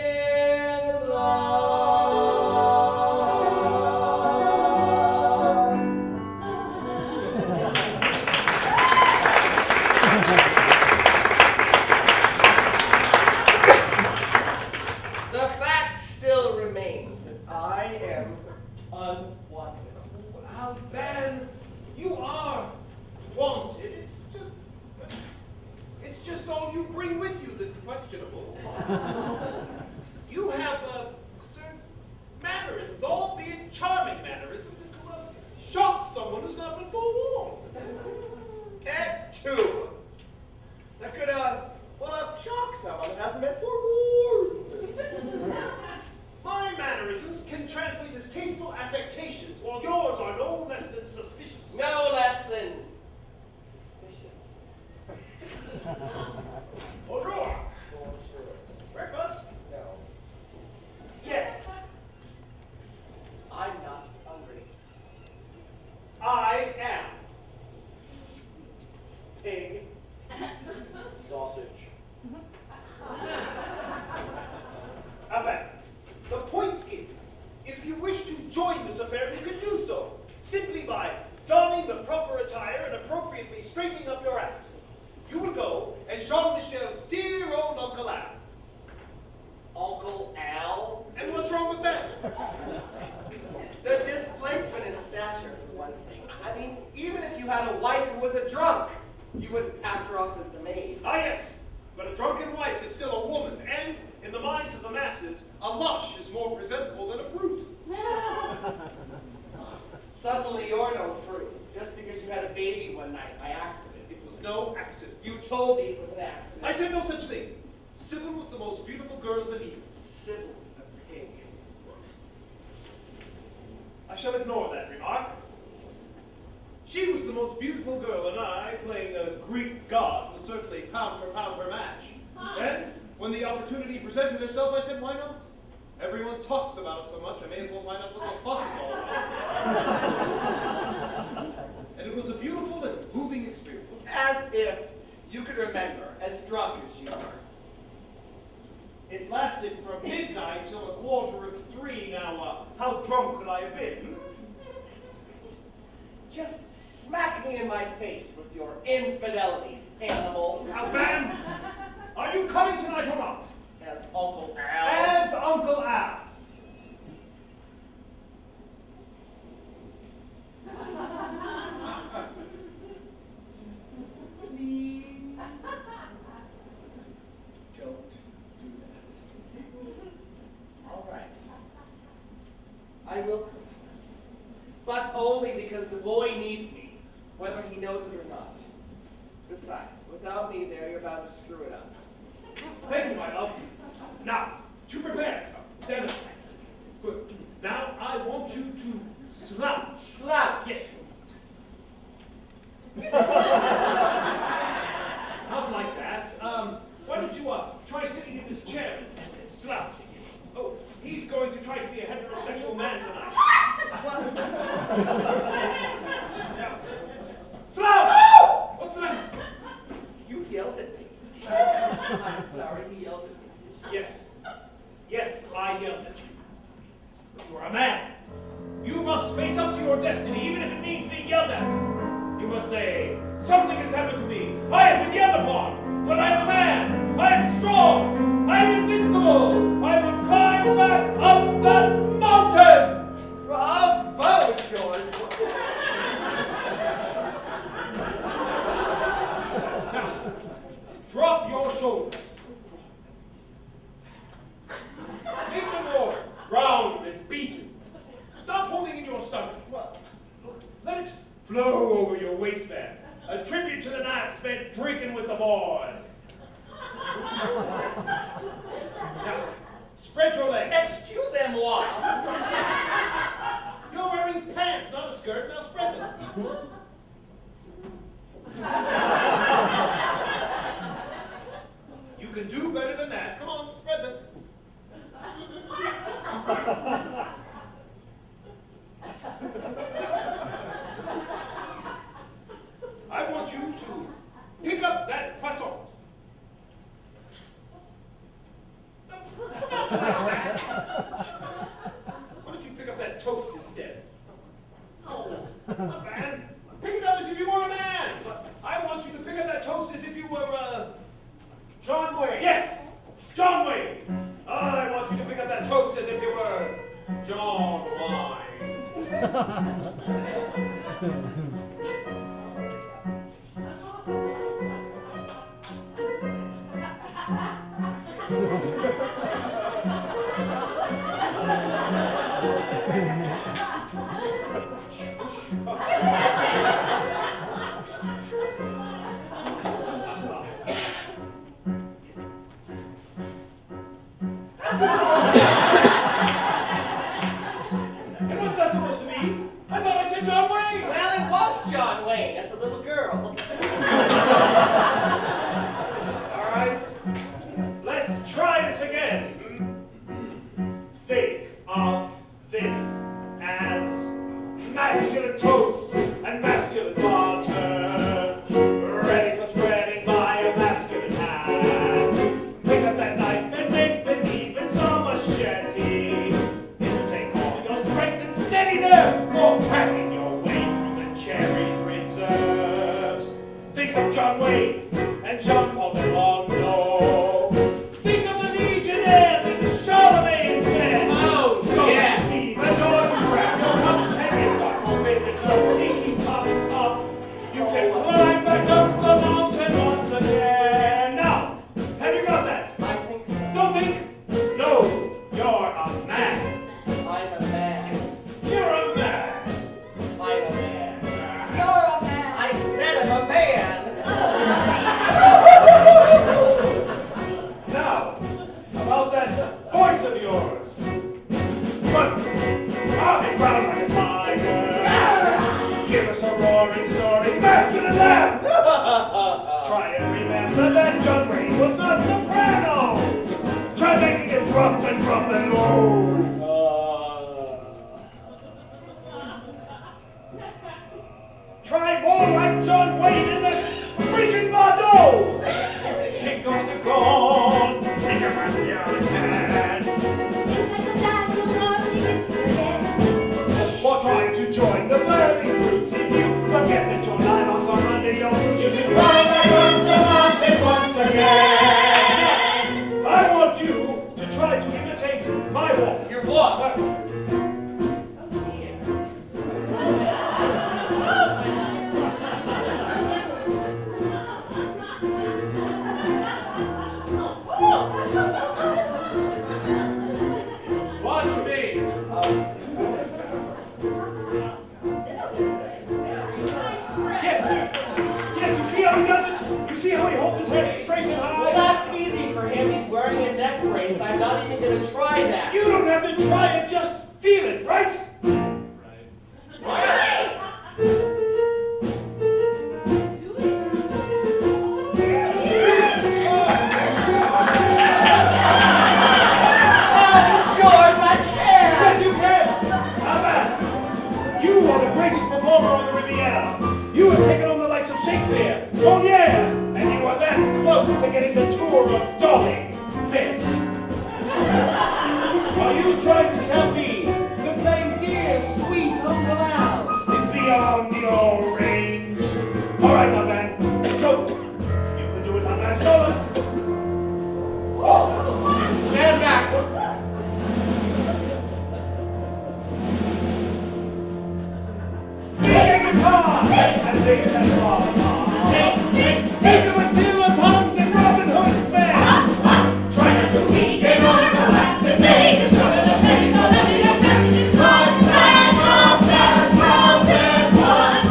The fact still remains that I am unwanted. Well, Ben, you are wanted. It's just all you bring with you that's questionable. You have certain mannerisms, albeit charming mannerisms, that could shock someone who's not been forewarned. And two, that could, shock someone that hasn't been forewarned. My mannerisms can translate as tasteful affectations, while yours are no less than suspicious. No less than suspicious. Bonjour. Bonjour. Breakfast? No. Yes. I'm not hungry. I am. Pig. Sausage. Abed, the point is, if you wish to join this affair, you can do so, simply by donning the proper attire and appropriately straightening up your act. You will go as Jean-Michel's dear old Uncle Al. Uncle Al? And what's wrong with that? The displacement in stature, for one thing. I mean, even if you had a wife who was a drunk, you wouldn't pass her off as the maid. Ah, yes, but a drunken wife is still a woman, and in the minds of the masses, a lush is more presentable than a fruit. Suddenly you're no fruit, just because you had a baby one night by accident. It was no accident. You told me it was an accident. I said no such thing. Sybil was the most beautiful girl in the Needle. Sybil's a pig. I shall ignore that remark. She was the most beautiful girl, and I, playing a Greek god, was certainly pound for pound her match. And when the opportunity presented herself, I said, why not? Everyone talks about it so much, I may as well find out what the fuss is all about. And it was a beautiful and moving experience. As if you could remember, as drunk as you are. It lasted from midnight till 2:45. Now, how drunk could I have been? Just smack me in my face with your infidelities, animal. Now, Ben, are you coming tonight or not? As Uncle Al. As Uncle Al. Please don't do that. All right. I will come tonight. But only because the boy needs me, whether he knows it or not. Besides, without me there, you're bound to screw it up. Thank you, my love. Now, to prepare. Stand aside. Good. Now, I want you to slouch. Slouch! Yes. Not like that. Why don't you try sitting in this chair and slouching? Oh, he's going to try to be a heterosexual man tonight. Now, slouch! What's that? You yelled at me. I'm sorry, he yelled at me. Yes. Yes, I yelled at you. You are a man. You must face up to your destiny, even if it means being yelled at. You must say, something has happened to me. I have been yelled upon, but I am a man. I am strong. I am invincible. I will climb back up that mountain. Bravo, George! Now, drop your shoulders. Make them more round and beaten. Stop holding in your stomach. Look, let it flow over your waistband. A tribute to the night spent drinking with the boys. Now, spread your legs. Excusez-moi. You're wearing pants, not a skirt. Now spread them. You can do better than that. Come on, spread them. I want you to pick up that croissant. Why don't you pick up that toast instead? Oh, not bad. Pick it up as if you were a man. I want you to pick up that toast as if you were, John Wayne. Yes, John Wayne. I want you to pick up that toast as if you were John Wine. And what's that supposed to be? I thought I said John Wayne. Well, it was John Wayne as a little girl. All right, let's try this again. Think of this as masculine toast and masculine water, ready for spreading by a masculine hand. Pick up that knife and make believe it's a machete. Take all your strength and steady there for cracking your way through the cherry reserves. Think of John Wayne and John Paul Belmondo. Think of the Legionnaires in Charlemagne's men. Oh, So yes. Steve, the Jordan Crab, your companion, with the pinky pops up. You can climb back up the mountain once again. Now, have you got that? I think so. Don't think. No, you're a man. I'm a man. You're a man. I'm a man. You're a man. I said I'm a man. Now, about that voice of yours. Run! I'll be proud like a tiger. Give us a roaring story, masculine laugh. Try and remember that John Wayne was not soprano. Try making it rough and low. What? Watch me. Yes, you see how he does it? You see how he holds his head straight and high? Well, that's easy for him. He's wearing a neck brace. I'm not even going to try that. You don't have to try it, just feel it, right? Shakespeare, oh yeah, and you are that close to getting the tour of Dolly, bitch. Are you trying to tell me that my dear, sweet Uncle Al is beyond your range? All right, now then, show them. You can do it, now then, show them. Oh, stand back. Think of Attila's Huns and Robin Hood's men! Try not to be game on the wax and make a sort of a thing of any attempt. One man, once again.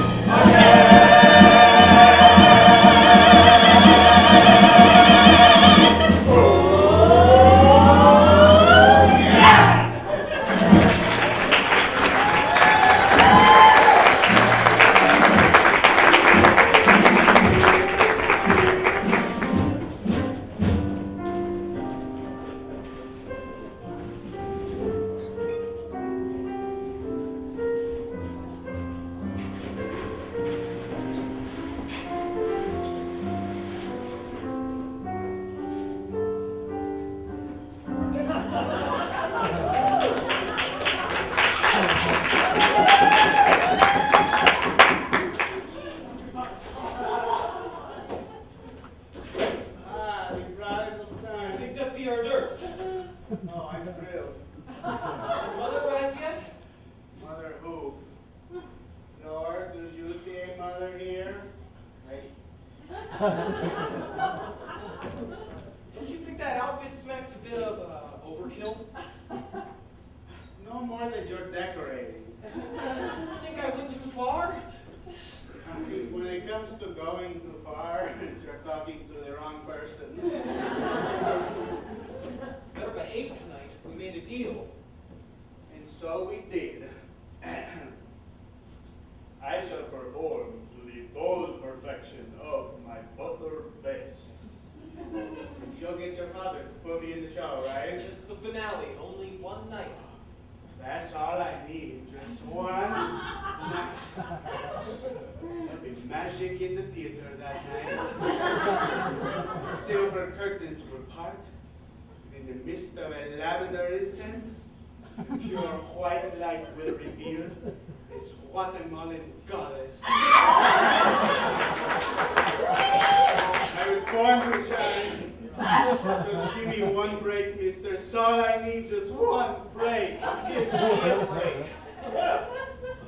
Oh, I'm thrilled. Has Mother arrived yet? Mother who? Lord, do you see a mother here? Hey. Don't you think that outfit smacks a bit of overkill? No more than you're decorating. You think I went too far? I think when it comes to going too far, you're talking to the wrong person. Better behave tonight. We made a deal. And so we did. I shall perform to the full perfection of my butter best. You'll get your father to put me in the show, right? Just the finale. Only one night. That's all I need. Just one night. There'll be magic in the theater that night. Silver curtains will part. In the midst of a lavender incense, pure white light will reveal this Guatemalan goddess. I was born to shine. Just give me one break, mister. That's all I need, just one break. Give me a break. Well,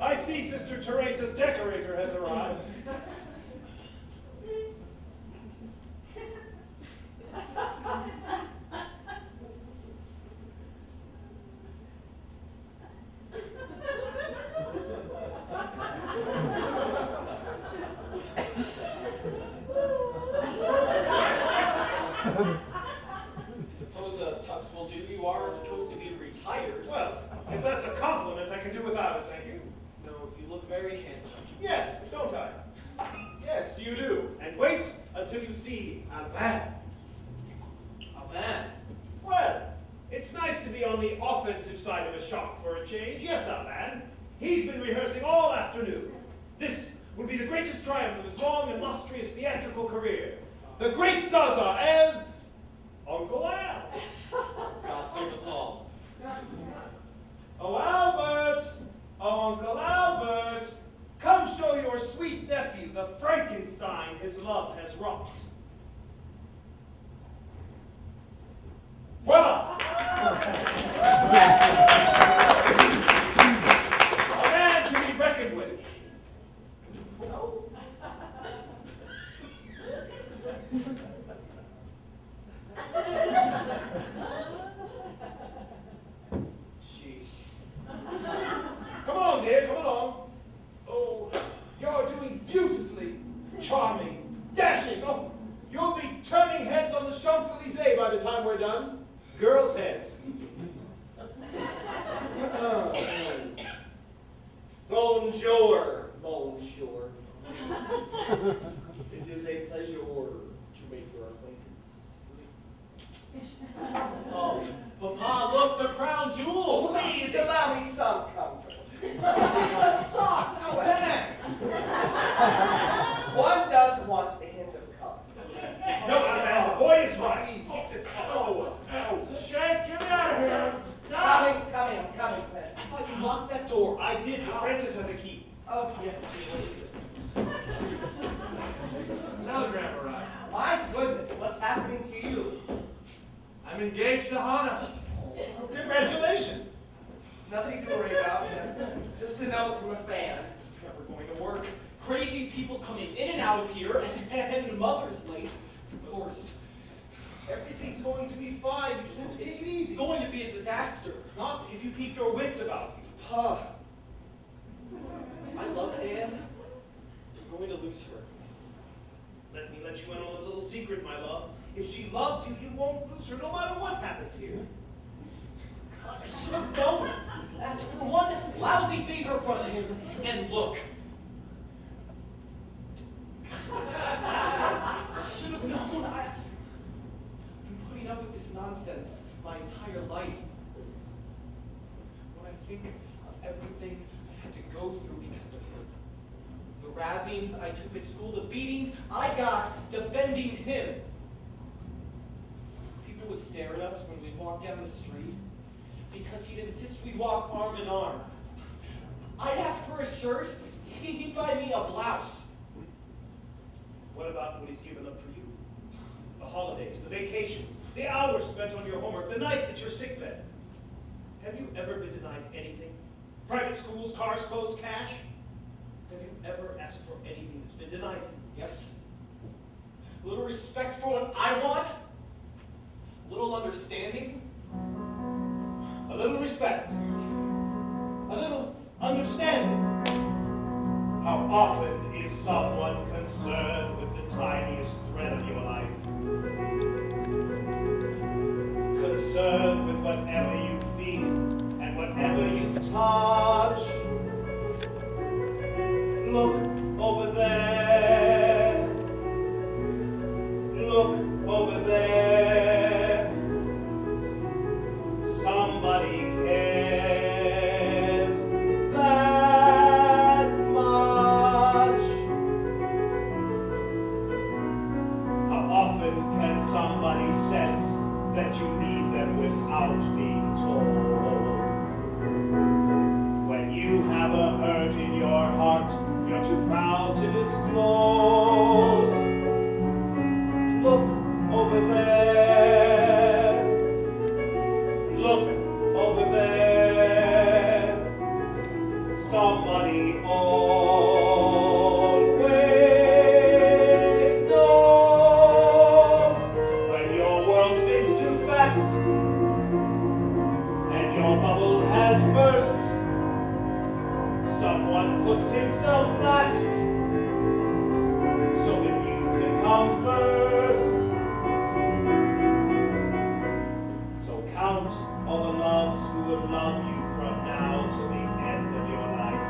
I see Sister Teresa's decorator has arrived. Suppose a tux will do. You are supposed to be retired. Well, if that's a compliment, I can do without it, thank you. No, you look very handsome. Yes, don't I? Yes, you do. And wait until you see Alban. Alban. Well, it's nice to be on the offensive side of a shop for a change. Yes, Alban. He's been rehearsing all afternoon. This will be the greatest triumph of his long, illustrious theatrical career. The great Zaza as Uncle Al. God save us all. Oh, Albert! Oh, Uncle Albert! Come show your sweet nephew the Frankenstein his love has wrought. Voila! Bonjour, monsieur. It is a pleasure to make your acquaintance. Oh, Papa, look, the crown jewel. Please allow me some comfort. The socks, how bad. One does want a hint of color. No, man, the boy is right. Keep this color. Shank, get me out of here. I'm coming, Francis. I thought you locked that door. I did, but Francis has a key. Oh, yes. Telegram arrived. My goodness, what's happening to you? I'm engaged to Hannah. Congratulations. It's nothing to worry about. Just a note from a fan. It's never going to work. Crazy people coming in and out of here, and mother's late, of course. Everything's going to be fine. You just have to take it easy. It's going to be a disaster. Not if you keep your wits about you. Huh. I love Anne. You're going to lose her. Let me let you in on a little secret, my love. If she loves you, you won't lose her no matter what happens here. I should have known. Asked for one lousy favor from him, and look. I should have known. I've been putting up with this nonsense my entire life. When I think of everything I had to go through because of him, the razzings I took at school, the beatings I got defending him. People would stare at us when we walked down the street because he'd insist we walk arm in arm. I'd ask for a shirt, he'd buy me a blouse. What about what he's given up for you? The holidays, the vacations, the hours spent on your homework, the nights at your sickbed. Have you ever been denied anything? Private schools, cars, clothes, cash? Have you ever asked for anything that's been denied you? Yes. A little respect for what I want. A little understanding. A little respect. A little understanding. How often is someone concerned with the tiniest thread of your life? Concerned with whatever you feel and whatever you touch. Look over there. Look over there. Somebody cares that much. How often can somebody sense that you need them without being told? When you have a hurt in your heart, you're too proud to disclose. Look over there. Look over there. Somebody always knows when your world spins too fast and your bubble has burst. Someone puts himself last so that you can come first. So count all the loves who will love you from now to the end of your life.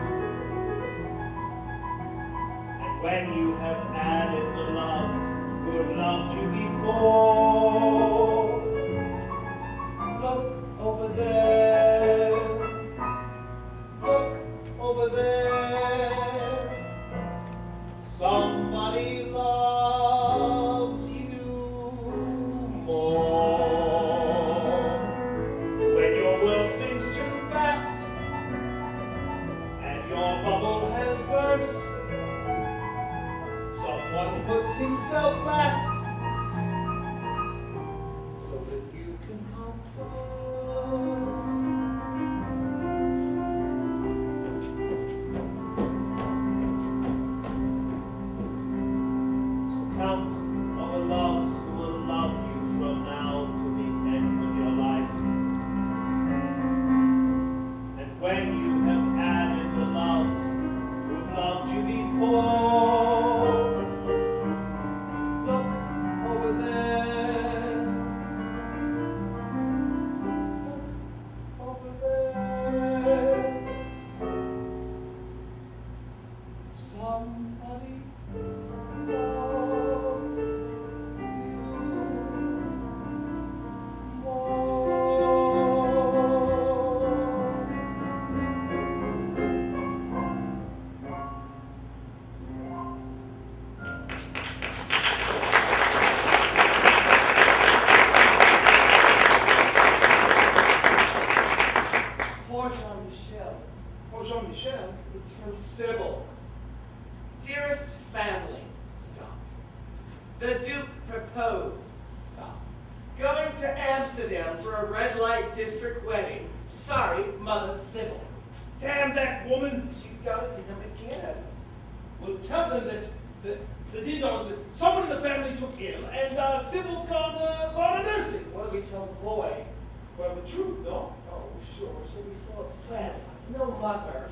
And when you have added the loves who have loved you before, look over there. Look over there. Somebody loves you more. When your world spins too fast and your bubble has burst, someone puts himself last so that you can come first. So count all the loves who will love you from now to the end of your life. And when you have added the loves who've loved you before, look Oh, Jean-Michel. It's from Sybil. Dearest family, stop. The Duke proposed, stop. Going to Amsterdam for a red light district wedding. Sorry, Mother Sybil. Damn that woman! She's got it to him again. Well, tell them that the ding-dongs, that someone in the family took ill, and Sybil's gone to nursing. What do we tell the boy? Well, the truth, no? Oh, sure, she'll be so upset. No mother.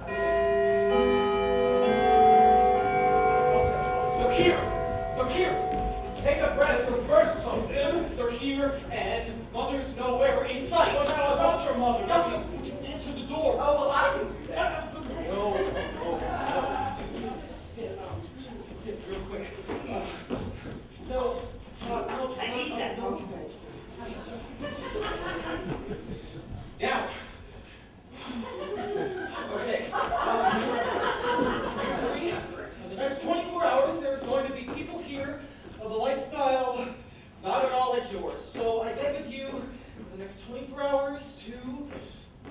Look here! Look here! Take a breath, you'll burst something. They're here, and mother's nowhere in sight. Well, now about your mother. Now, would you answer the door? Oh, well, I can do that. No. Sit real quick. No. I need that. Down. Okay. In the next 24 hours, there's going to be people here of a lifestyle not at all like yours. So I beg of you, in the next 24 hours, to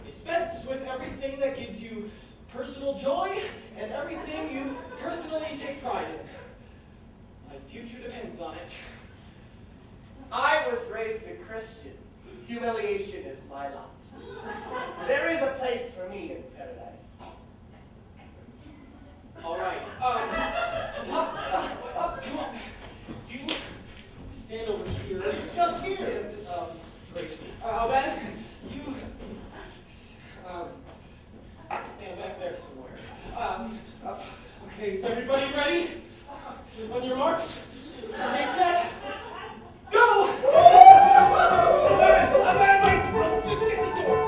dispense with everything that gives you personal joy and everything you personally take pride in. My future depends on it. I was raised a Christian. Humiliation is my lot. There is a place for me in paradise. All right. Come on. You stand over here. It's just here. Great. Ben, you stand back there somewhere. Okay, is everybody ready? On your marks, get set, go! Wait! Just get the door.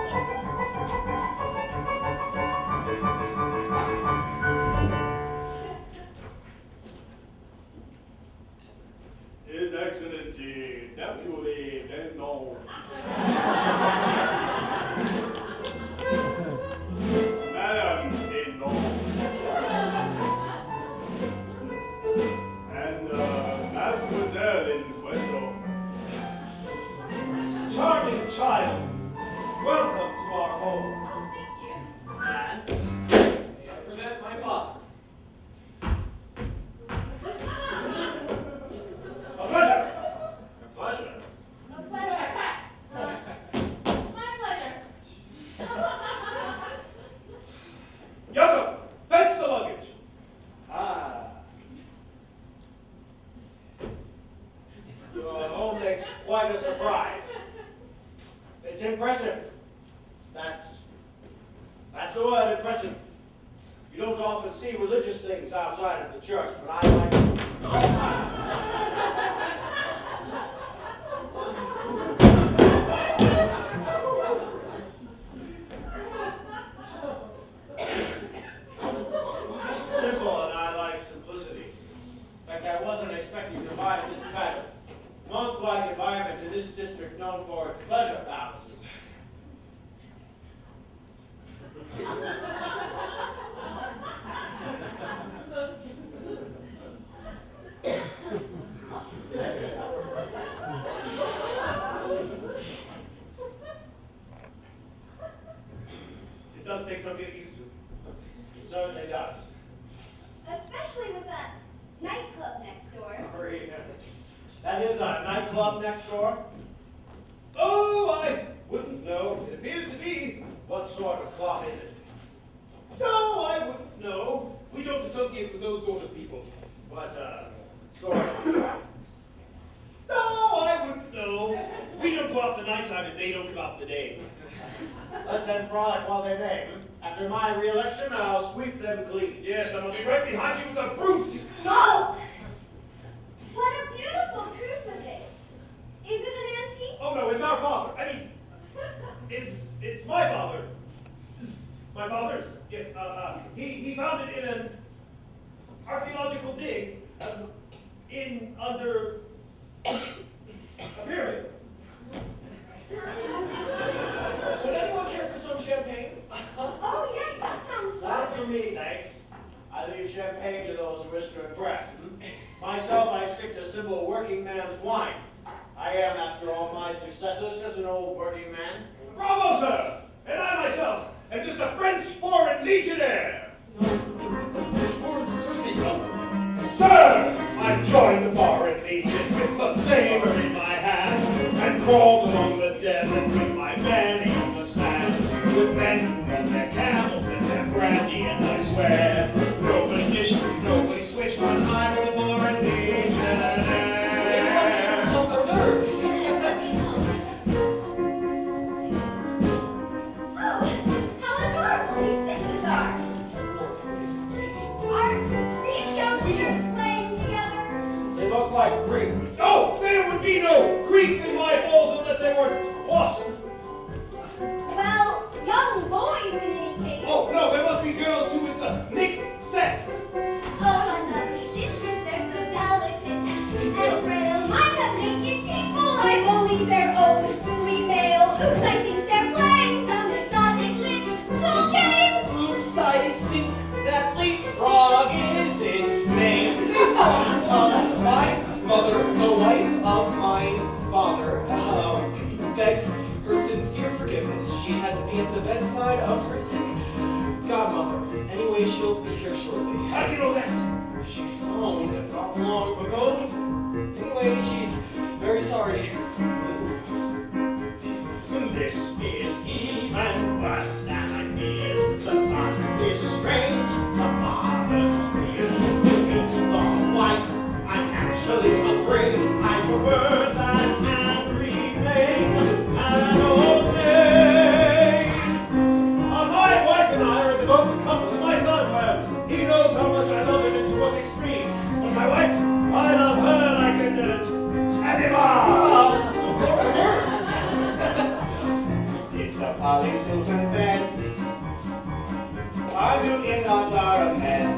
His Excellency, Deputy Ding-Dong. Madam Ding-Dong. And Mademoiselle in question. Charming child, welcome to our home. Oh, thank you. And may I present my father? A pleasure. Pleasure. A pleasure. My pleasure. Jacob, fetch the luggage. Ah. Your home makes quite a surprise. It's impressive. That's the word, impressive. You don't often see religious things outside of the church, but I like it. It's simple, and I like simplicity. In fact, I wasn't expecting to find this kind of monk-like environment in this district known for its pleasure palaces. It does take some getting used to. It certainly does. Especially with that nightclub next door. That is a nightclub next door? Oh, I wouldn't know. It appears to be. What sort of club is it? No, I wouldn't know. We don't associate with those sort of people. What, sort of? No, I wouldn't know. We don't go out the nighttime and they don't come out in the day. Let them frolic while they may. After my re-election, I'll sweep them clean. Yes, I'm going to be right behind you with a broomstick. No! What a beautiful crucifix. Is it an antique? Oh no, it's our father. I mean, it's my father. My father's. Yes. He found it in an archaeological dig under a pyramid. Would anyone care for some champagne? Oh, yes, that sounds Not fun. for me, thanks. I leave champagne to those who wish to impress. Myself, I stick to simple working man's wine. I am, after all my successes, just an old working man. Bravo, sir! And I myself am just a French foreign Legionnaire! Short service. Sir, I joined the foreign legion with the saber in my hand and crawled along the desert with my belly on the sand, with men who led their camels and their brandy, and I swear nobody dished, nobody switched when I was a foreign legionnaire. Some nerves. Oh, how adorable these dishes are! Are these youngsters playing together? They look like Greeks. Oh, there would be no Greeks in my bowls unless they were washed. Well, young boys in any case. Oh, no, there must be girls too. It's a mixed set. Oh, I love these dishes, they're so delicate and frail. Might have naked people, I believe they're only male. I think they're playing some exotic little game. Oops, I think that leapfrog is its name. My mother, the wife of my father, begs her sincere forgiveness. She had to be at the bedside of her sick godmother. Anyway, she'll be here shortly. How do you know that? She phoned not long ago. Anyway, she's very sorry. This is even worse than I feared. The sun is strange, the marvel's weird. It's the white, I'm actually afraid. I prefer that and remain an old maid. My wife and I are in the boat company. My son, well, he knows how much I love him into one extreme. But my wife, I love her like an animal. It's a public to confess. Our new in-laws are a mess.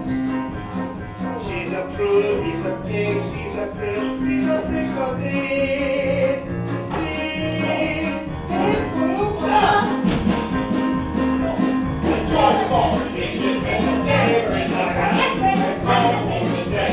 She's a prude, he's a pig, she's a prude, he's a precocious. George Folles, we should make a favorite like that. It's almost dead.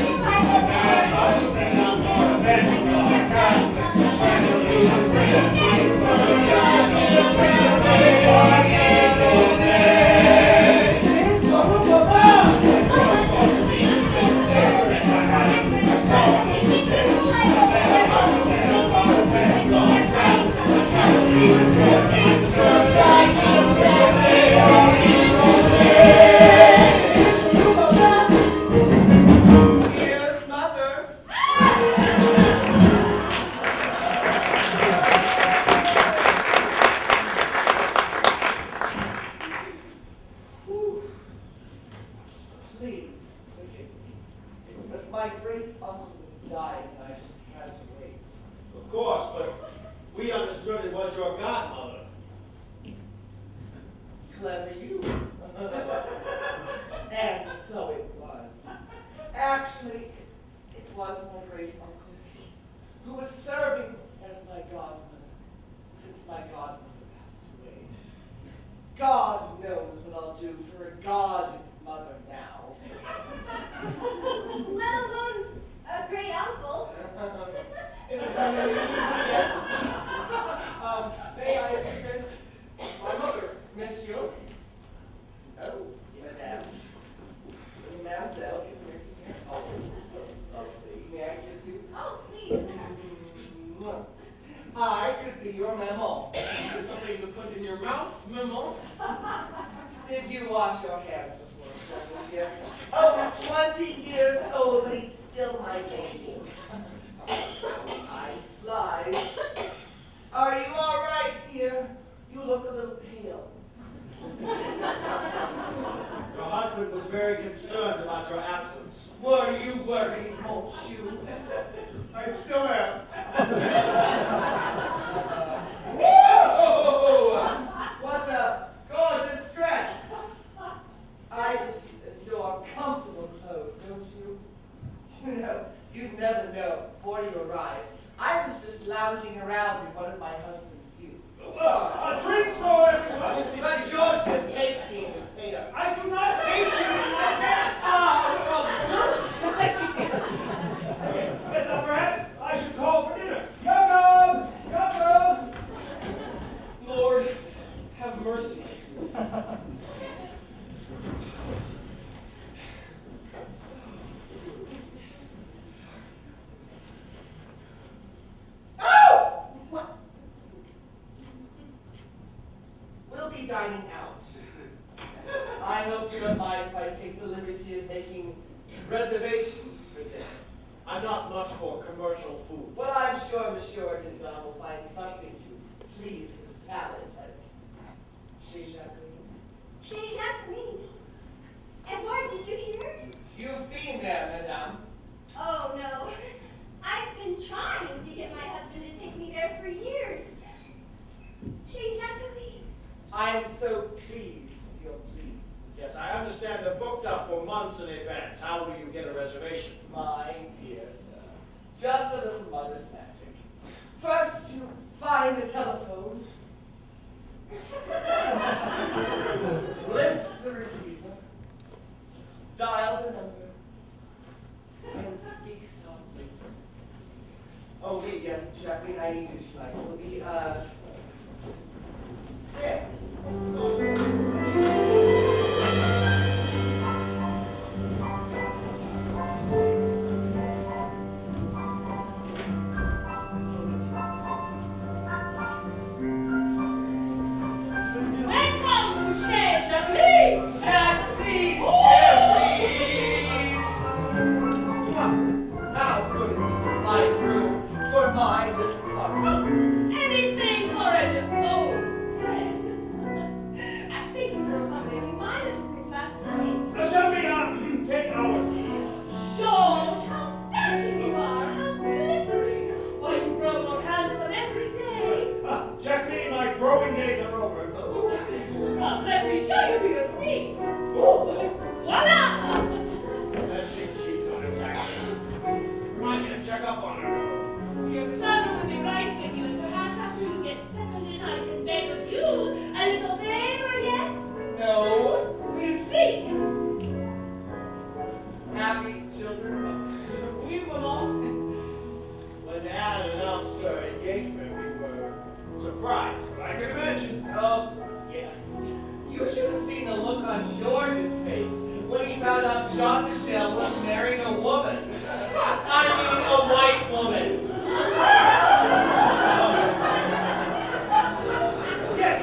Here's mother. Please. But my great uncle has died and I just had to wait. Of course, but we understood it was your godmother. Clever you. And so it was. Actually, it was my great uncle who was serving as my godmother since my godmother passed away. God knows what I'll do for a godmother now. Let alone a great uncle. Yes. May I present my mother? Monsieur? Oh, madame. Mademoiselle, come here. Oh, so lovely. May I kiss you? Oh, please. I could be your maman. Something to put in your mouth, maman? Did you wash your hands before coming here? Oh, 20 years old, but he's still my baby. Time flies. Are you all right, dear? You look a little pale. Your husband was very concerned about your absence. Were you worried, monsieur? I still am. Whoa! What a gorgeous dress! I just adore comfortable clothes, don't you? You know, you'd never know before you arrived. I was just lounging around in one of my husband's suits. A drink for everyone. But George just hates me in his pants. I do not hate you in my pants. Yes, perhaps I should call for dinner. Yum, yum, yum. Lord, have mercy. be dining out. I hope you don't mind if I take the liberty of making reservations for dinner. I'm not much for commercial food. Well, I'm sure Monsieur Tindon will find something to please his palate at Chez Jacqueline. Chez Jacqueline. Edward, did you hear? You've been there, madame. Oh, no. I've been trying to get my husband to take me there for years. Chez Jacqueline. I'm so pleased you're pleased. Yes, I understand they're booked up for months in advance. How will you get a reservation? My dear sir, just a little mother's magic. First, you find the telephone, lift the receiver, dial the number, and speak softly. Oh, wait, yes, Jacqueline, I need you tonight. It will be, 6. Welcome to Chez Jacqueline. Jacqueline, Jacqueline! How good of you to find room for my little party. Anything for an old friend. And thank you for accommodating my little group last night. Shall we take our seats? George, how dashing you are, how glittering. Why, you grow more handsome every day. Jacqueline, my growing days are over. Come, let me show you to your seats. Voila! She's on her taxes. Remind me to check up on her. Your son will be right with you, and perhaps after you get settled in, I can beg of you a little favor, yes? No. We'll see. Happy children. We were off. When Anne announced her engagement, we were surprised. I can imagine. Oh, yes. You should have seen the look on George's face when he found out Jean-Michel was marrying a woman. I mean, a white woman. Yes.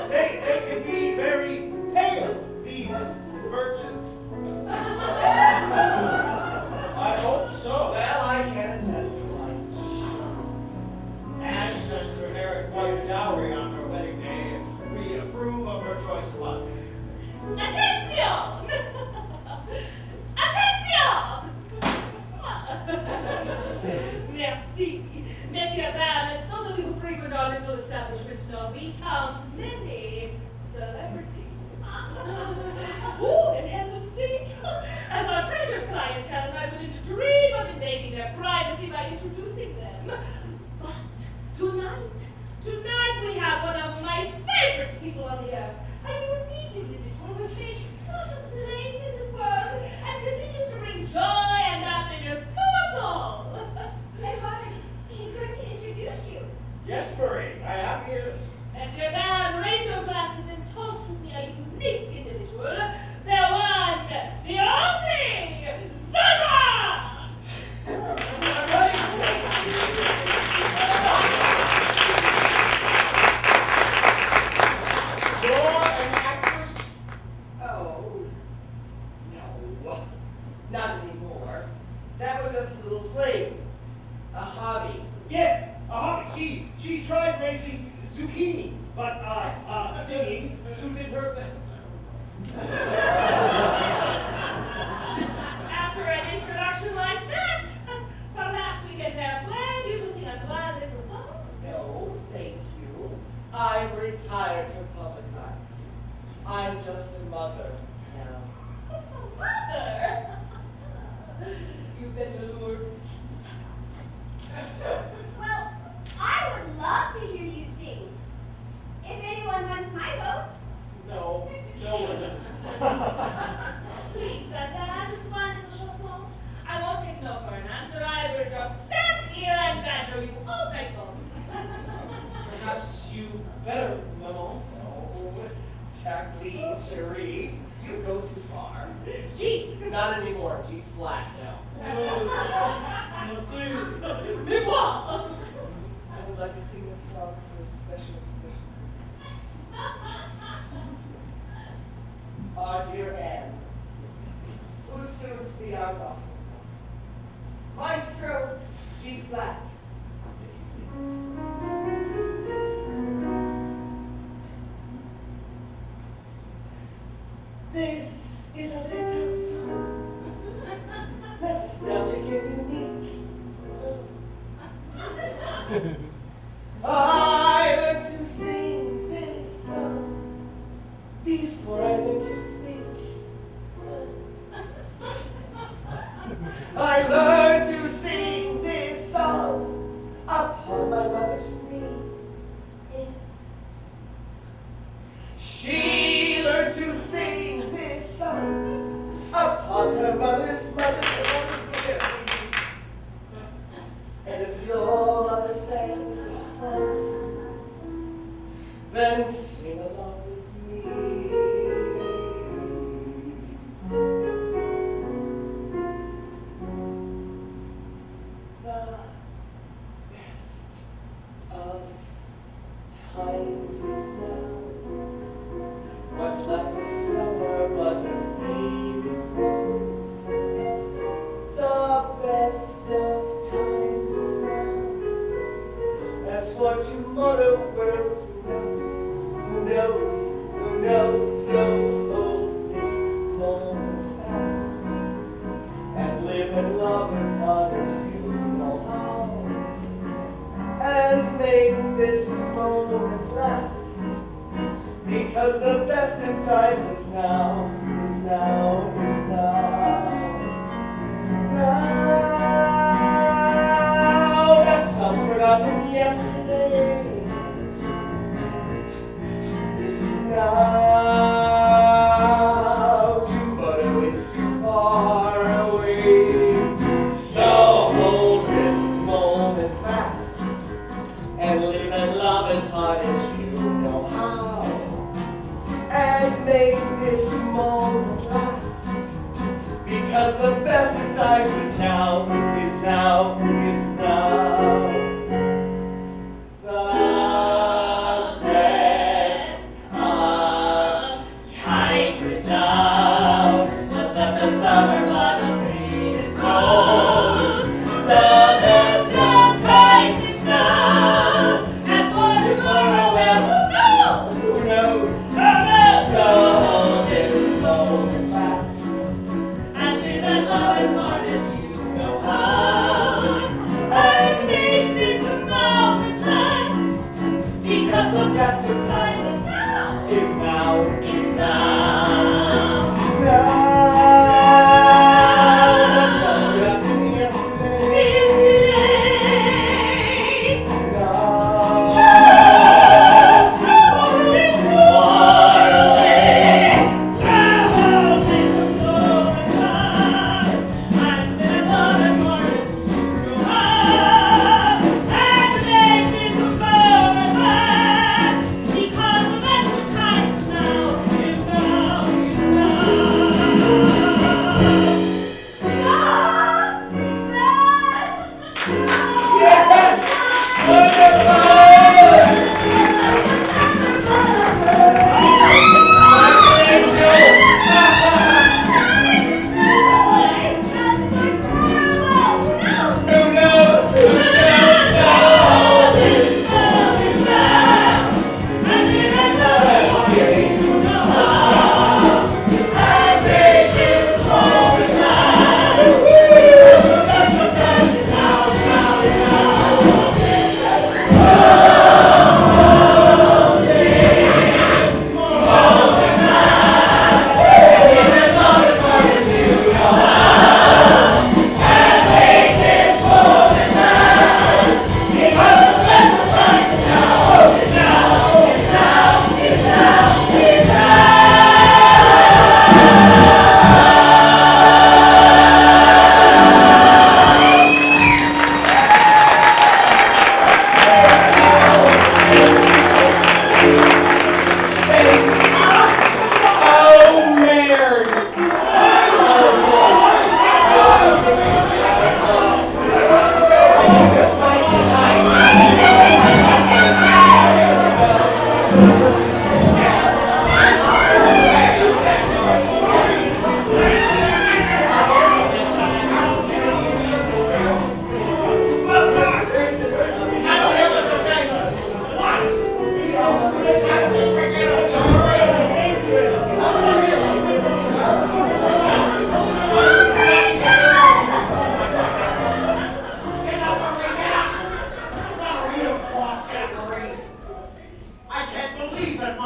They can be very pale, these virgins. I hope so. Well, I can attest to myself. Anne says to inherit quite a dowry on her wedding day if we approve of her choice of husband. Attention! Attention! Merci. Monsieur Van, it's not only who frequent our little establishment, no, we count many celebrities. And heads of state. As our treasured clientele, and I wouldn't dream of invading their privacy by introducing them. But tonight we have one of my favorite people on the earth. A unique individual who has made such a place in this world and continues to bring joy and happiness to us all. Edward, she's going to introduce you. Yes, Marie, I have ears. Monsieur Van, raise your glasses and toast with me a unique individual, the one, the only, Zaza! You're an actress? Oh, no, not anymore. That was just a little fling, a hobby. Yes, a hobby. She tried raising zucchini, but singing suited her best. After an introduction like that, perhaps we can persuade you to sing us one little song. No, thank you. I'm retired from public life. I'm just a mother now. Mother! You better Lourdes. Well, I would love to hear you sing. If anyone wants my vote. No one does. Please, Zaza, just one little chanson. I won't take no for an answer. I will just stand here and badger you all day long. Perhaps you better, Maman. No, Jacqueline, Cherie, you go too far. G. Not anymore. G flat now. Merci. Me voir. I would like to sing this song for a special group. right off. Maestro, G flat, if you please. This is a little song, nostalgic and unique. I learned to sing this song before I learned to speak. I learned to sing this song upon my mother's knee. She learned to sing this song upon her mother's And if your mother sang this song, then sing along with me. The best of times is now. What's left of summer was a fading rose. The best of times is now. As for tomorrow, well, who knows, so hold this moment fast, and live and love as hard as you know how, and make this moment last. Because the best of times is now, is now, is now. Now that some forgotten yesterday. Now tomorrow is too far away. So hold this moment fast, and live and love as hard as you know how. And make this moment last, because the best of times is now, is now, is now. The best of times is now. What's left of summer, blood of faded rose. The best of times is now. As for tomorrow, well, who knows? So hold this moment fast, and live and love as hard as you know how, and make this moment last, because the best of times is now, is now, is now. That's all got to me yesterday.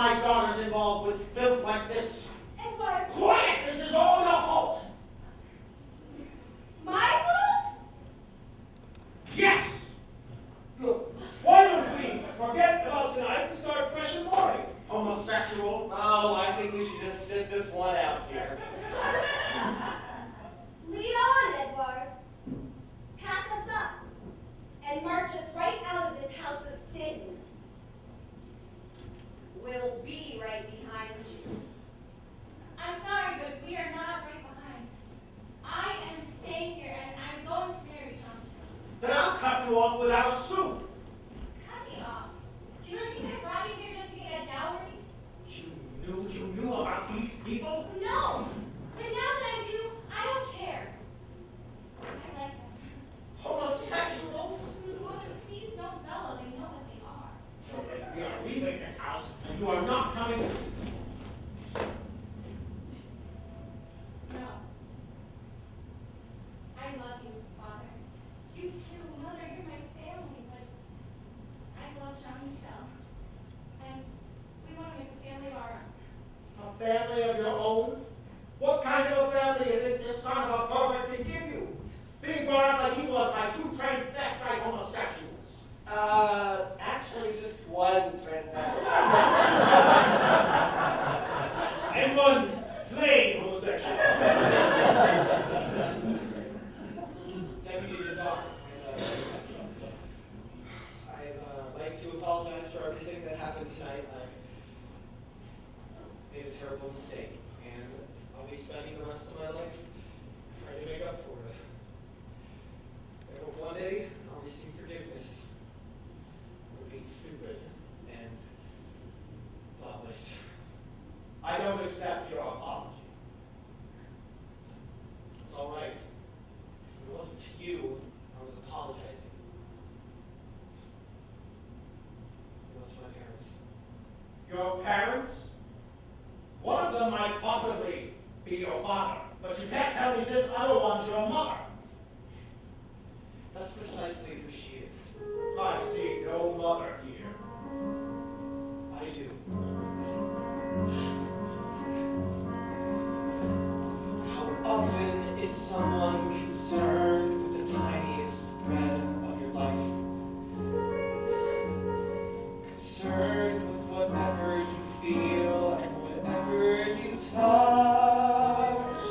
my daughter's involved with filth like this. Edward, Quiet! This is all your fault! my fault? Yes! Look, why don't we forget about tonight and start fresh in the morning? Homosexual. Oh, I think we should just sit this one out here. Lead on, Edward. Pack us up and march us right out of this house of sin. We'll be right behind you. I'm sorry, but we are not right behind. I am staying here, and I'm going to marry John Michelle. Then I'll cut you off without a suit. Cut me off. Do you really think I brought you here just to get a dowry? You knew about these people? No. But now that I do, I don't care. I like them. Homosexuals? Father, please don't bellow. They know what they are. We are leaving this house, and you are not coming with me. No. I love you, Father. You too. Mother, you're my family, but I love Jean Michel. And we want to make a family of our own. A family of your own? What kind of a family is it this son of a pervert can give you? Being brought up like he was by two transvestite homosexuals. Actually just one transvestite. And one plain homosexual. Deputy your daughter. I'd like to apologize for everything that happened tonight. I made a terrible mistake, and I'll be spending the rest of my life trying to make up for it. I hope one day I'll receive forgiveness for being stupid and thoughtless. I don't accept your apology. It's all right. It wasn't to you I was apologizing. It was to my parents. Your parents? One of them might possibly be your father, but you can't tell me this other one's your mother. That's precisely who she is. I see no mother here. I do. How often is someone concerned with the tiniest thread of your life? Concerned with whatever you feel and whatever you touch.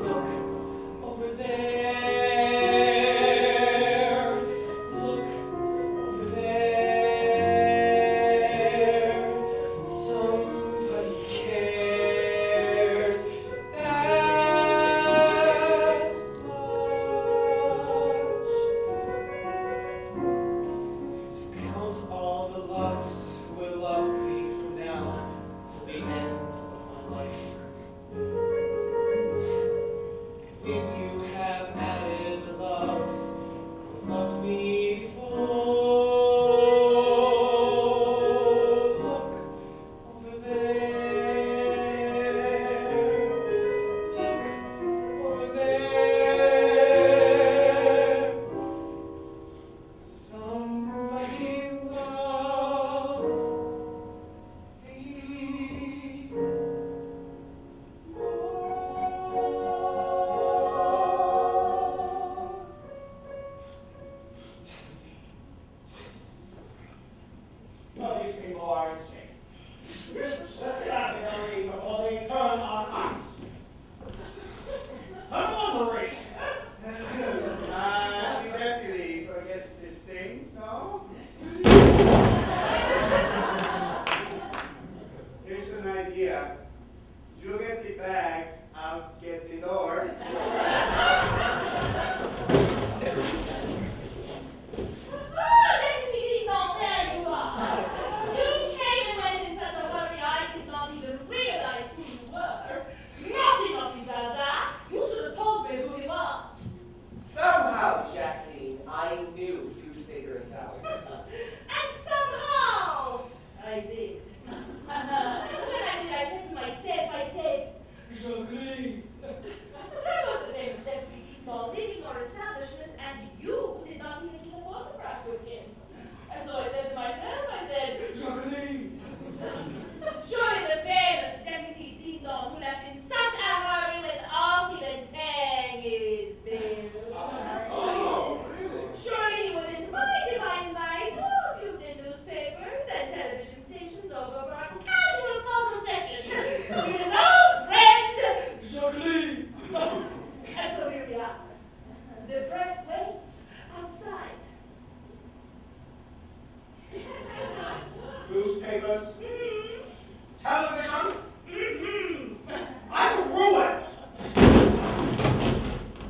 Look over there. Look over there. Somebody cares that much. So count all the loves who will love me from now till the end of my life. And when you have added the loves who loved me before, look over there. Look over there. Somebody loves me more. Well, these people are insane. Let's get out of here, Marie, before they turn on us. Come on, Marie. The deputy forgets these things, no? Here's an idea. You get the bags, I'll get the door. There you are. You came and went in such a hurry I did not even realize who you were. Naughty, naughty Zaza. You should have told me who he was. Somehow, Jacqueline, I knew you'd figure it out. And somehow I did. When I did, I said to myself, I said, Jacqueline. newspapers, television. I'm ruined.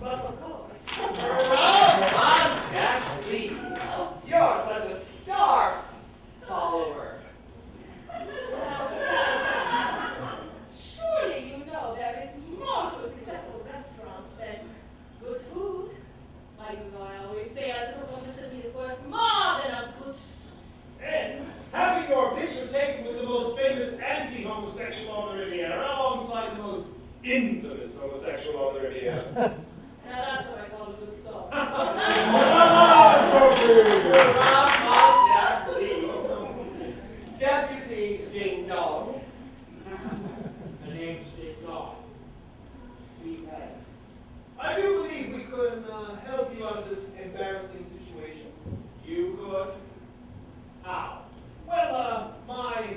But of course. Oh, Jack Lee. You're such a star follower. Now, Zaza, surely you know there is more to a successful restaurant than good food. I always say a little publicity is worth more than a good sauce. And having your picture taken with the most famous anti-homosexual on the Riviera alongside the most infamous homosexual on the Riviera. Now that's what I call a good sauce. Jack Lee. Deputy Ding Dong. The name's Ding Dong. Yes. I do believe we could help you out of this embarrassing situation. You could? How? Well, my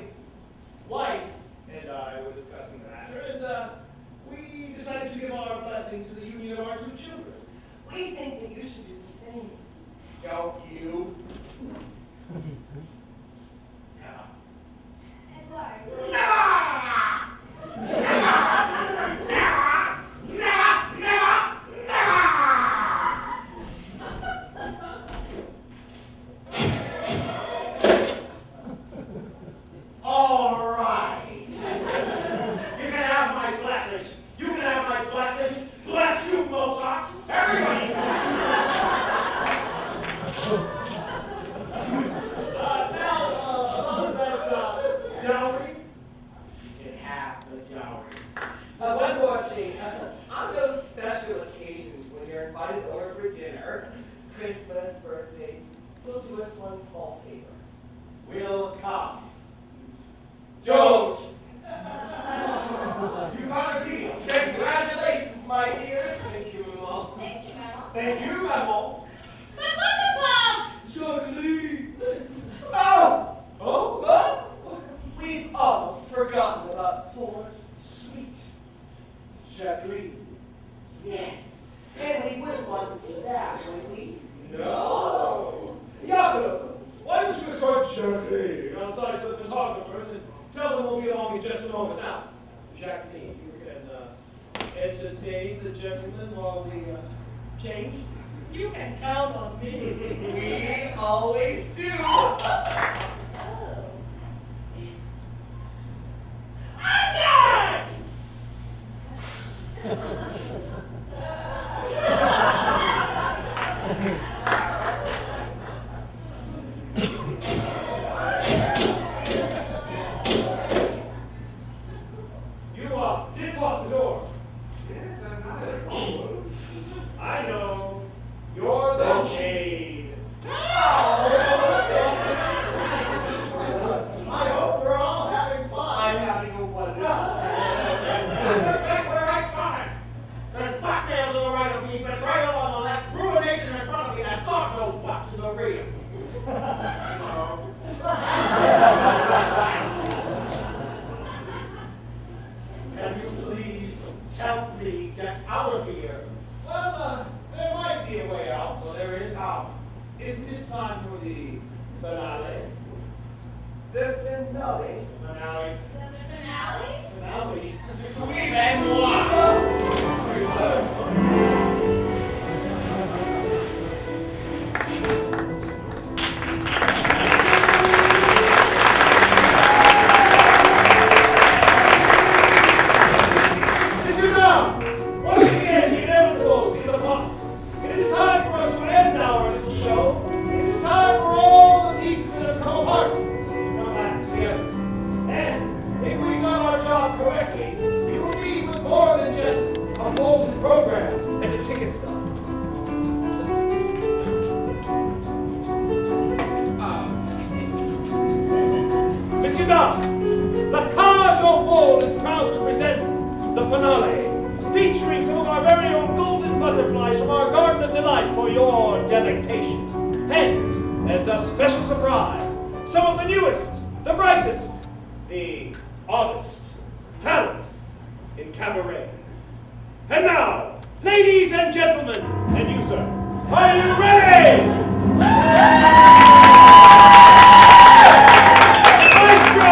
wife and I were discussing the matter, and we decided to give our blessing to the union of our two children. We think that you should do the same. Don't you? Never. And why? All right. You can have my blessings. You can have my blessings. Bless you, Mozart. Everybody. Now, about that dowry. You can have the dowry. One more thing. On those special occasions when you're invited over for dinner, Christmas, birthdays, will do us one small favor. Will come. Don't. You got a deal. Congratulations, my dears. Thank you, all. Thank you, Mama. Thank you, Maman. But what about Jacqueline. Oh! Oh? We've almost forgotten about poor, sweet Jacqueline. Yes. And we wouldn't want to do that, would we? No. Jakob, why don't you escort Jacqueline outside to the photographers and tell them we'll be along in just a moment. Now, Jacqueline, you can entertain the gentlemen while we change. you can count on me? We always do. You did lock the door. Yes, I'm not a fool. I know. You're the maid. I hope we're all having fun. I'm having a wonderful Right where I started. There's blackmail to the right of me, betrayal on the left, ruination in front of me, and God knows what's to the rear. Can you please help me get out of here? Well, there might be a way out. Well, there is how. Isn't it time for the finale? The finale. Finale. The finale? Finale? Sweet and wild. Listen now! Once again, the inevitable is upon us. It is time for us to end our little show. It is time for all the pieces that have come apart to come back together. And if we've done our job correctly, we will leave with more than just a molded program and a ticket stub. Monsieur Dom, the Cage au Folles is proud to present the finale, featuring some of our very own golden butterflies from our Garden of Delight for your delectation. And, as a special surprise, some of the newest, the brightest, the oddest talents in cabaret. And now, ladies and gentlemen, and you, sir, are you ready? Maestro!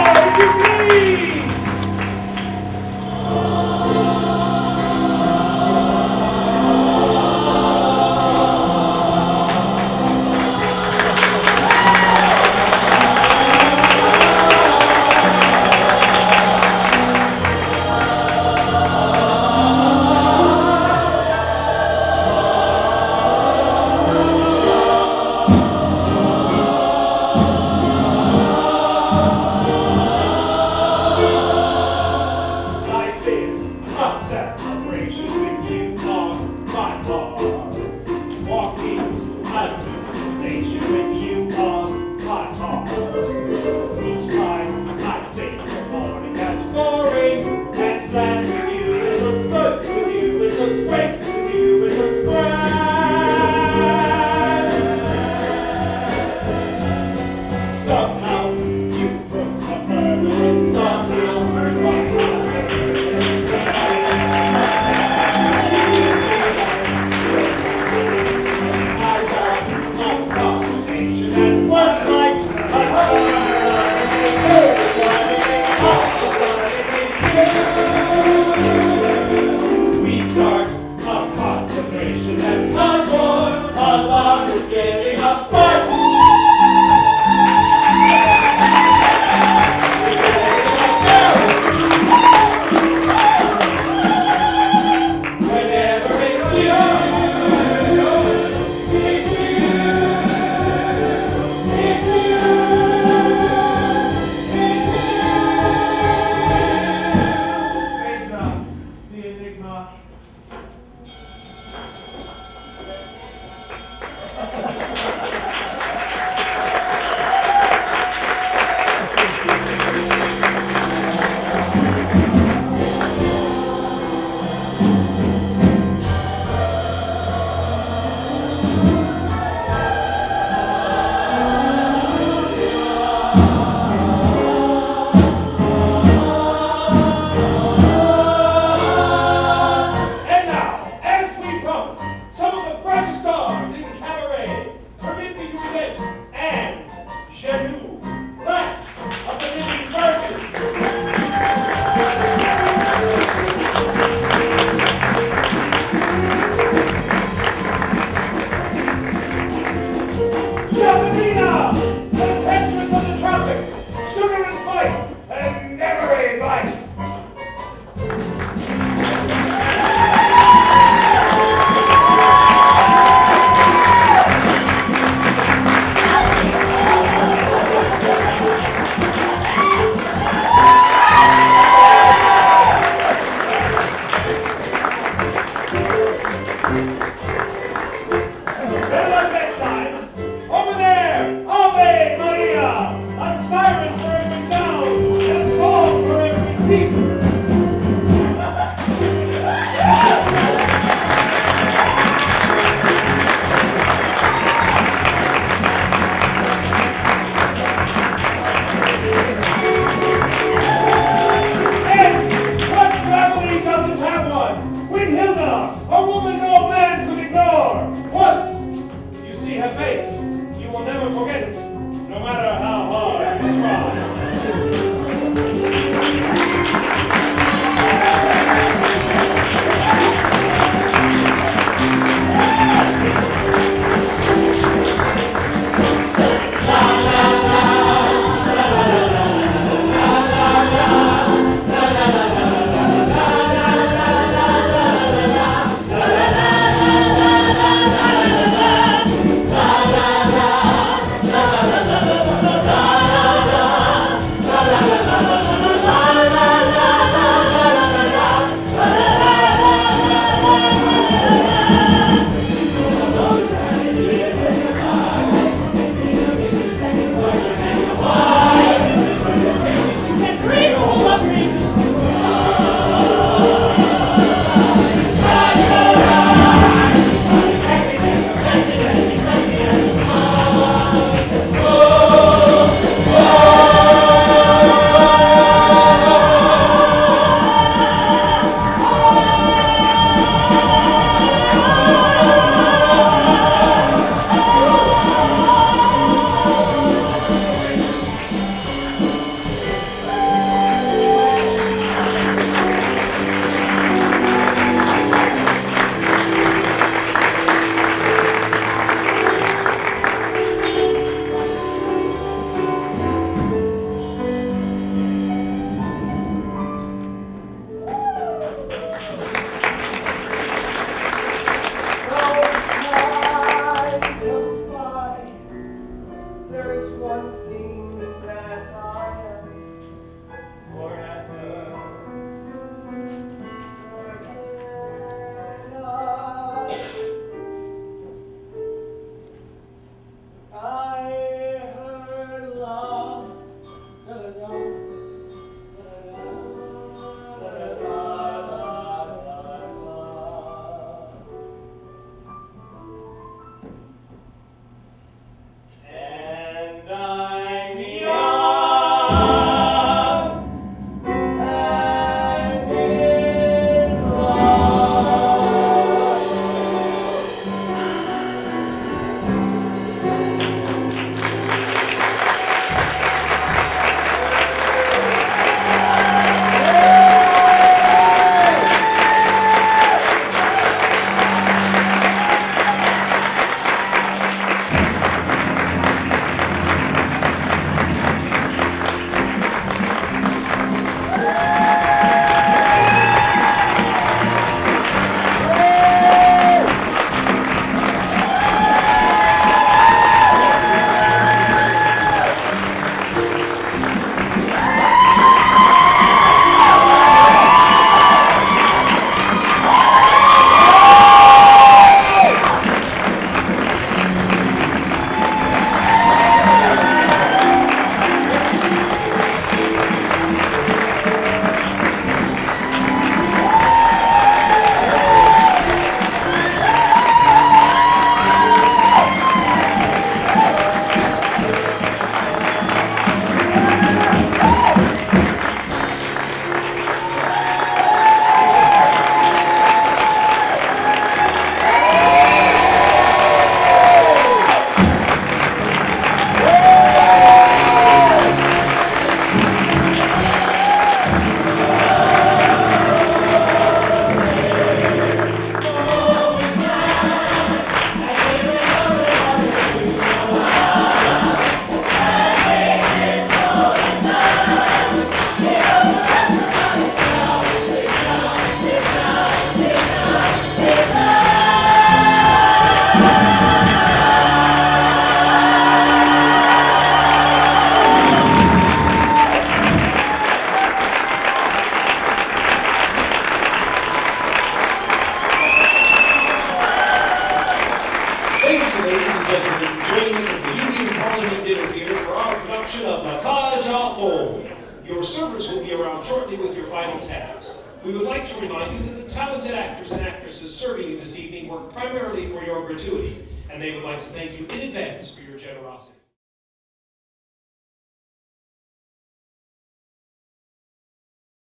joining us at the Union Colony Dinner Theater for our production of La Cage aux Folles. Your servers will be around shortly with your final tabs. We would like to remind you that the talented actors and actresses serving you this evening work primarily for your gratuity, and they would like to thank you in advance for your generosity.